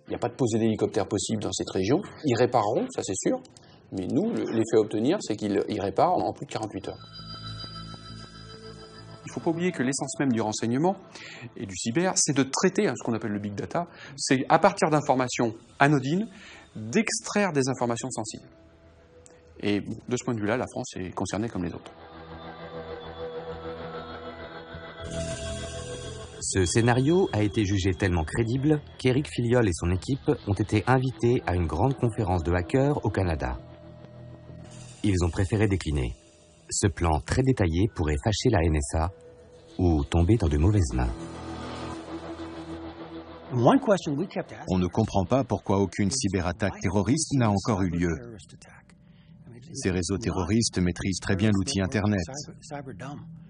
Il n'y a pas de pose d'hélicoptère possible dans cette région. Ils répareront, ça c'est sûr. Mais nous, l'effet à obtenir, c'est qu'ils réparent en plus de 48 heures. Il ne faut pas oublier que l'essence même du renseignement et du cyber, c'est de traiter ce qu'on appelle le big data. C'est à partir d'informations anodines, d'extraire des informations sensibles. Et de ce point de vue-là, la France est concernée comme les autres. Ce scénario a été jugé tellement crédible qu'Éric Filliol et son équipe ont été invités à une grande conférence de hackers au Canada. Ils ont préféré décliner. Ce plan très détaillé pourrait fâcher la NSA ou tomber dans de mauvaises mains. On ne comprend pas pourquoi aucune cyberattaque terroriste n'a encore eu lieu. Ces réseaux terroristes maîtrisent très bien l'outil Internet.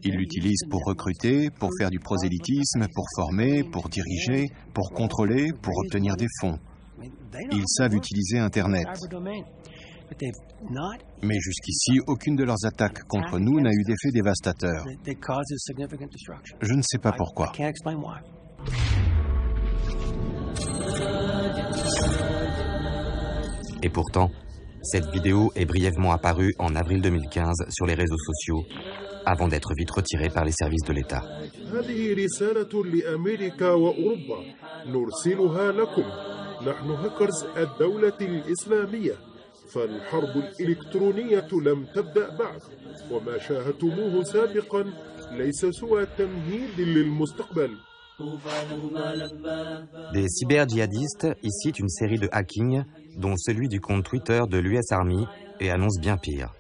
Ils l'utilisent pour recruter, pour faire du prosélytisme, pour former, pour diriger, pour contrôler, pour obtenir des fonds. Ils savent utiliser Internet. Mais jusqu'ici, aucune de leurs attaques contre nous n'a eu d'effet dévastateur. Je ne sais pas pourquoi. Et pourtant, Cette vidéo est brièvement apparue en avril 2015 sur les réseaux sociaux, avant d'être vite retirée par les services de l'État. Des cyber-djihadistes y citent une série de hackings, dont celui du compte Twitter de l'US Army, et annoncent bien pire.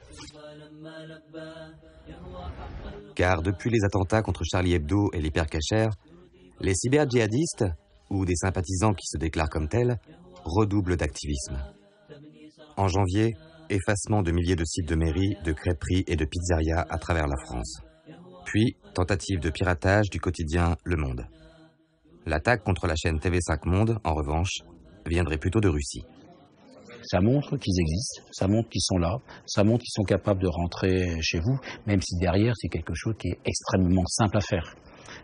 Car depuis les attentats contre Charlie Hebdo et l'Hypercacher, les cyber-djihadistes, ou des sympathisants qui se déclarent comme tels, redoublent d'activisme. En janvier, effacement de milliers de sites de mairies, de crêperies et de pizzerias à travers la France. Puis, tentative de piratage du quotidien Le Monde. L'attaque contre la chaîne TV5 Monde, en revanche, viendrait plutôt de Russie. Ça montre qu'ils existent, ça montre qu'ils sont là, ça montre qu'ils sont capables de rentrer chez vous, même si derrière c'est quelque chose qui est extrêmement simple à faire.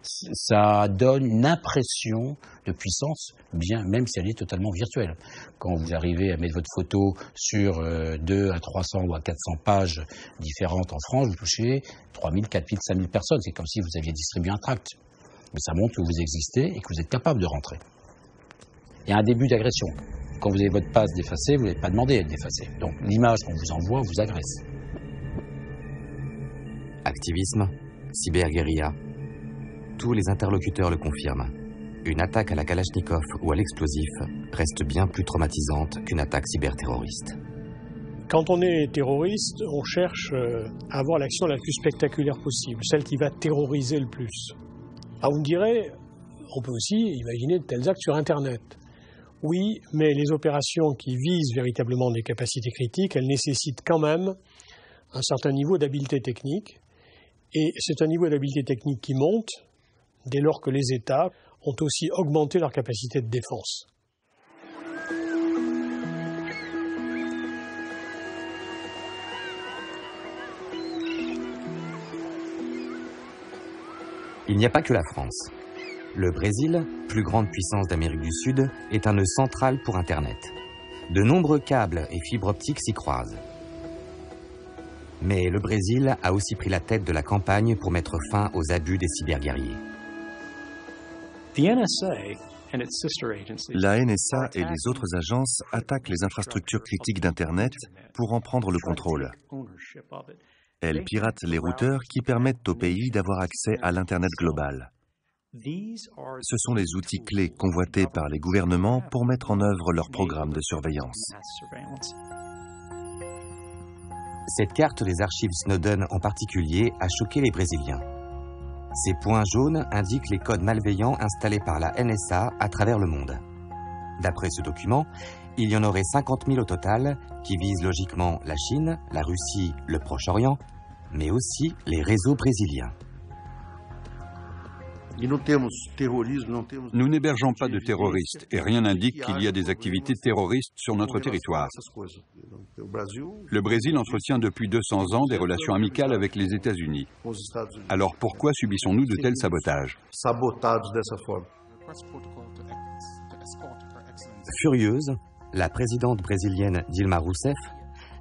Ça donne une impression de puissance, bien, même si elle est totalement virtuelle. Quand vous arrivez à mettre votre photo sur 2 à 300 ou à 400 pages différentes en France, vous touchez 3000, 4000, 5000 personnes. C'est comme si vous aviez distribué un tract. Mais ça montre que vous existez et que vous êtes capable de rentrer. Il y a un début d'agression. Quand vous avez votre passe défacée, vous n'avez pas demandé à être défacée. Donc l'image qu'on vous envoie vous agresse. Activisme, cyberguérilla, tous les interlocuteurs le confirment. Une attaque à la Kalachnikov ou à l'explosif reste bien plus traumatisante qu'une attaque cyberterroriste. Quand on est terroriste, on cherche à avoir l'action la plus spectaculaire possible, celle qui va terroriser le plus. Alors vous me direz, on peut aussi imaginer de tels actes sur Internet. Oui, mais les opérations qui visent véritablement des capacités critiques, elles nécessitent quand même un certain niveau d'habileté technique. Et c'est un niveau d'habileté technique qui monte dès lors que les États ont aussi augmenté leur capacité de défense. Il n'y a pas que la France. Le Brésil, plus grande puissance d'Amérique du Sud, est un nœud central pour Internet. De nombreux câbles et fibres optiques s'y croisent. Mais le Brésil a aussi pris la tête de la campagne pour mettre fin aux abus des cyberguerriers. La NSA et les autres agences attaquent les infrastructures critiques d'Internet pour en prendre le contrôle. Elles piratent les routeurs qui permettent au pays d'avoir accès à l'Internet global. Ce sont les outils clés convoités par les gouvernements pour mettre en œuvre leurs programmes de surveillance. Cette carte des archives Snowden en particulier a choqué les Brésiliens. Ces points jaunes indiquent les codes malveillants installés par la NSA à travers le monde. D'après ce document, il y en aurait 50 000 au total qui visent logiquement la Chine, la Russie, le Proche-Orient, mais aussi les réseaux brésiliens. Nous n'hébergeons pas de terroristes et rien n'indique qu'il y a des activités terroristes sur notre territoire. Le Brésil entretient depuis 200 ans des relations amicales avec les États-Unis. Alors pourquoi subissons-nous de tels sabotages ? Furieuse, la présidente brésilienne Dilma Rousseff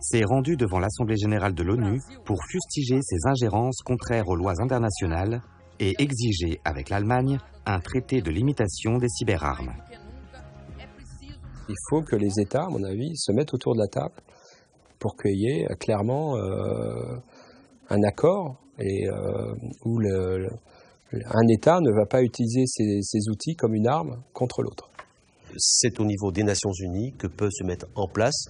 s'est rendue devant l'Assemblée générale de l'ONU pour fustiger ces ingérences contraires aux lois internationales et exiger avec l'Allemagne un traité de limitation des cyberarmes. Il faut que les États, à mon avis, se mettent autour de la table pour qu'il y ait clairement un accord et, où un État ne va pas utiliser ces outils comme une arme contre l'autre. C'est au niveau des Nations Unies que peut se mettre en place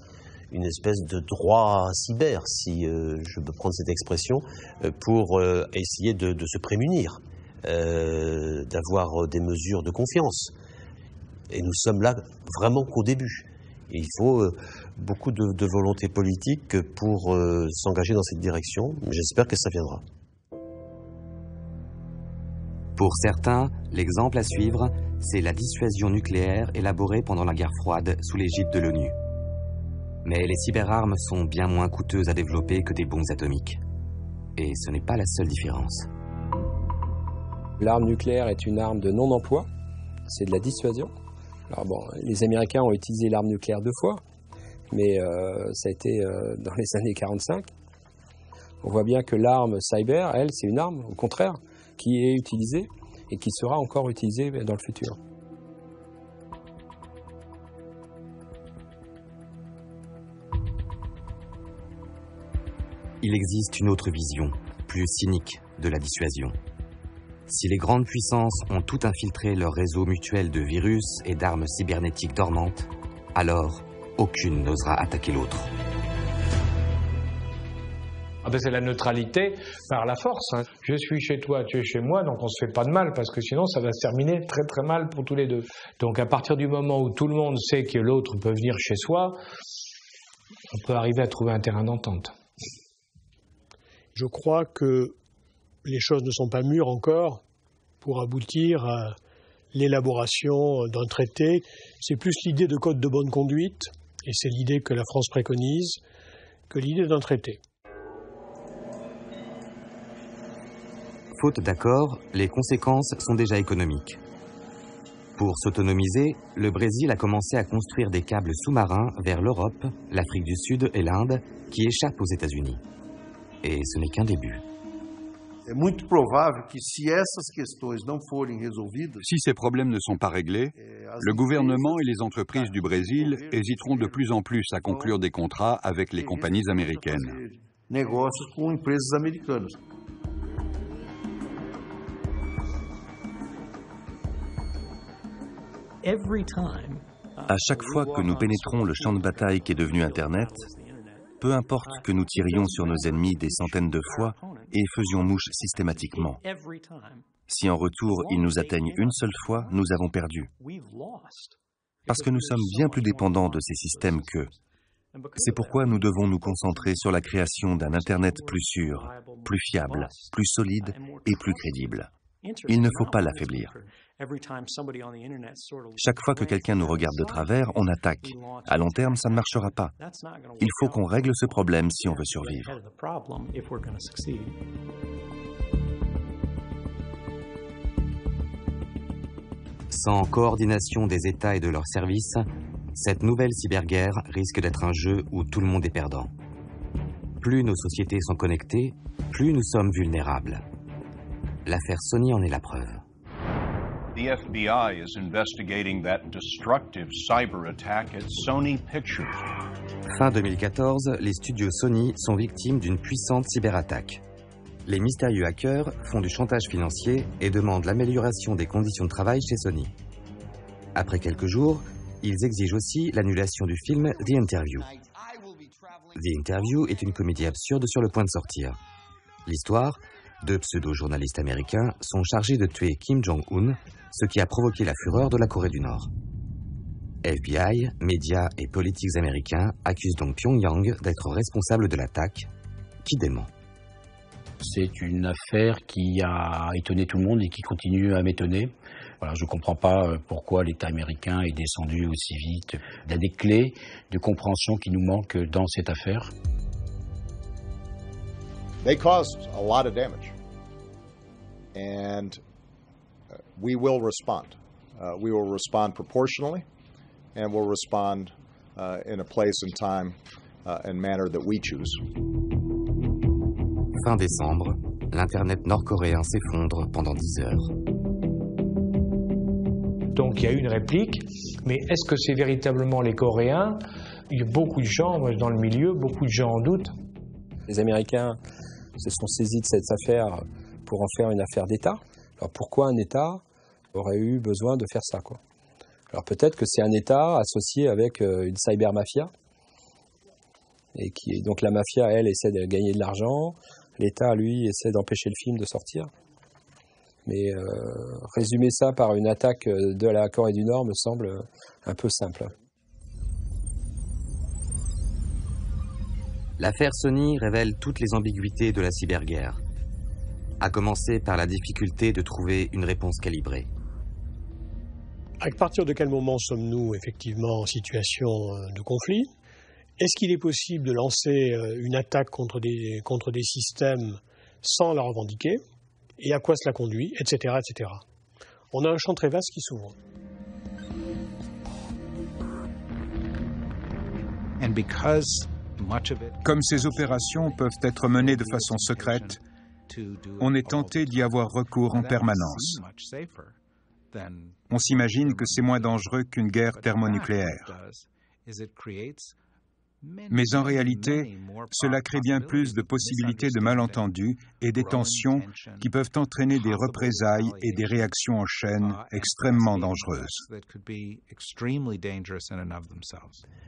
une espèce de droit cyber, si je peux prendre cette expression, pour essayer de se prémunir, d'avoir des mesures de confiance. Et nous sommes là vraiment qu'au début. Et il faut beaucoup de volonté politique pour s'engager dans cette direction. J'espère que ça viendra. Pour certains, l'exemple à suivre, c'est la dissuasion nucléaire élaborée pendant la guerre froide sous l'égide de l'ONU. Mais les cyberarmes sont bien moins coûteuses à développer que des bombes atomiques. Et ce n'est pas la seule différence. L'arme nucléaire est une arme de non-emploi, c'est de la dissuasion. Alors bon, les Américains ont utilisé l'arme nucléaire 2 fois, mais ça a été dans les années 45. On voit bien que l'arme cyber, elle, c'est une arme, au contraire, qui est utilisée et qui sera encore utilisée dans le futur. Il existe une autre vision, plus cynique, de la dissuasion. Si les grandes puissances ont tout infiltré leur réseau mutuel de virus et d'armes cybernétiques dormantes, alors aucune n'osera attaquer l'autre. Ah ben c'est la neutralité par la force. Hein. Je suis chez toi, tu es chez moi, donc on ne se fait pas de mal, parce que sinon ça va se terminer très très mal pour tous les deux. Donc à partir du moment où tout le monde sait que l'autre peut venir chez soi, on peut arriver à trouver un terrain d'entente. Je crois que les choses ne sont pas mûres encore pour aboutir à l'élaboration d'un traité. C'est plus l'idée de code de bonne conduite, et c'est l'idée que la France préconise, que l'idée d'un traité. Faute d'accord, les conséquences sont déjà économiques. Pour s'autonomiser, le Brésil a commencé à construire des câbles sous-marins vers l'Europe, l'Afrique du Sud et l'Inde, qui échappent aux États-Unis. Et ce n'est qu'un début. Si ces problèmes ne sont pas réglés, le gouvernement et les entreprises du Brésil hésiteront de plus en plus à conclure des contrats avec les compagnies américaines. À chaque fois que nous pénétrons le champ de bataille qu'est devenu Internet, peu importe que nous tirions sur nos ennemis des centaines de fois et faisions mouche systématiquement. Si en retour ils nous atteignent une seule fois, nous avons perdu. Parce que nous sommes bien plus dépendants de ces systèmes qu'eux. C'est pourquoi nous devons nous concentrer sur la création d'un Internet plus sûr, plus fiable, plus solide et plus crédible. Il ne faut pas l'affaiblir. Chaque fois que quelqu'un nous regarde de travers, on attaque. À long terme, ça ne marchera pas. Il faut qu'on règle ce problème si on veut survivre. Sans coordination des États et de leurs services, cette nouvelle cyberguerre risque d'être un jeu où tout le monde est perdant. Plus nos sociétés sont connectées, plus nous sommes vulnérables. L'affaire Sony en est la preuve. The FBI is investigating that destructive cyber attack at Sony Pictures. Fin 2014, les studios Sony sont victimes d'une puissante cyberattaque. Les mystérieux hackers font du chantage financier et demandent l'amélioration des conditions de travail chez Sony. Après quelques jours, ils exigent aussi l'annulation du film The Interview. The Interview est une comédie absurde sur le point de sortir. L'histoire, deux pseudo-journalistes américains sont chargés de tuer Kim Jong-un, ce qui a provoqué la fureur de la Corée du Nord. FBI, médias et politiques américains accusent donc Pyongyang d'être responsable de l'attaque. Qui dément? C'est une affaire qui a étonné tout le monde et qui continue à m'étonner. Voilà, je ne comprends pas pourquoi l'État américain est descendu aussi vite. Il y a des clés de compréhension qui nous manquent dans cette affaire. They caused a lot of damage, and we will respond. We will respond proportionally, and we'll respond in a place and time and manner that we choose. Fin décembre, l'Internet nord-coréen s'effondre pendant 10 heures. Donc il y a eu une réplique, mais est-ce que c'est véritablement les Coréens? Il y a beaucoup de gens dans le milieu, beaucoup de gens en doutent. Les Américains se sont saisis de cette affaire pour en faire une affaire d'État. Alors pourquoi un État aurait eu besoin de faire ça, quoi? Alors peut-être que c'est un État associé avec une cyber-mafia, et donc la mafia, elle, essaie de gagner de l'argent, l'État, lui, essaie d'empêcher le film de sortir. Mais résumer ça par une attaque de la Corée du Nord me semble un peu simple. L'affaire Sony révèle toutes les ambiguïtés de la cyberguerre, à commencer par la difficulté de trouver une réponse calibrée. À partir de quel moment sommes-nous effectivement en situation de conflit? Est-ce qu'il est possible de lancer une attaque contre des systèmes sans la revendiquer? Et à quoi cela conduit, etc., etc. On a un champ très vaste qui s'ouvre. Comme ces opérations peuvent être menées de façon secrète, on est tenté d'y avoir recours en permanence. On s'imagine que c'est moins dangereux qu'une guerre thermonucléaire. Mais en réalité, cela crée bien plus de possibilités de malentendus et des tensions qui peuvent entraîner des représailles et des réactions en chaîne extrêmement dangereuses.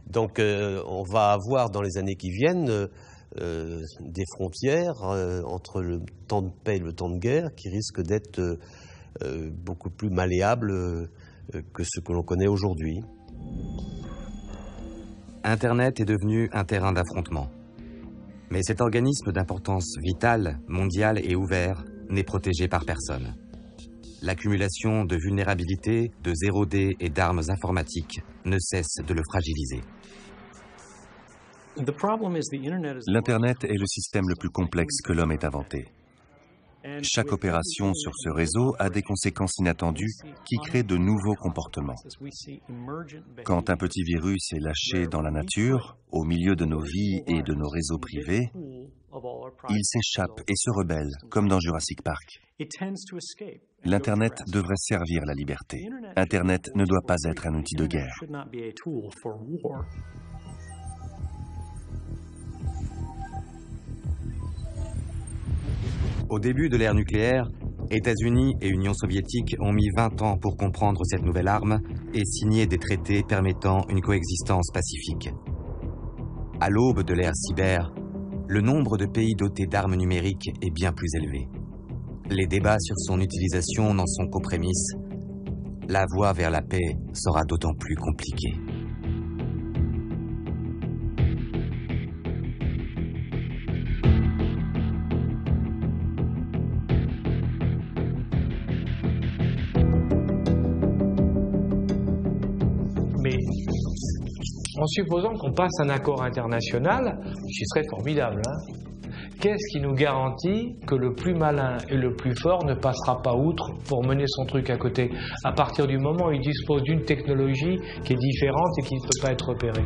Donc on va avoir dans les années qui viennent des frontières entre le temps de paix et le temps de guerre qui risquent d'être beaucoup plus malléables que ce que l'on connaît aujourd'hui. Internet est devenu un terrain d'affrontement. Mais cet organisme d'importance vitale, mondiale et ouvert n'est protégé par personne. L'accumulation de vulnérabilités, de 0D et d'armes informatiques ne cesse de le fragiliser. L'Internet est le système le plus complexe que l'homme ait inventé. Chaque opération sur ce réseau a des conséquences inattendues qui créent de nouveaux comportements. Quand un petit virus est lâché dans la nature, au milieu de nos vies et de nos réseaux privés, il s'échappe et se rebelle, comme dans Jurassic Park. L'Internet devrait servir la liberté. Internet ne doit pas être un outil de guerre. Au début de l'ère nucléaire, États-Unis et Union soviétique ont mis 20 ans pour comprendre cette nouvelle arme et signer des traités permettant une coexistence pacifique. À l'aube de l'ère cyber, le nombre de pays dotés d'armes numériques est bien plus élevé. Les débats sur son utilisation n'en sont qu'aux prémices. La voie vers la paix sera d'autant plus compliquée. En supposant qu'on passe un accord international, ce serait formidable, qu'est-ce qui nous garantit que le plus malin et le plus fort ne passera pas outre pour mener son truc à côté, à partir du moment où il dispose d'une technologie qui est différente et qui ne peut pas être repérée?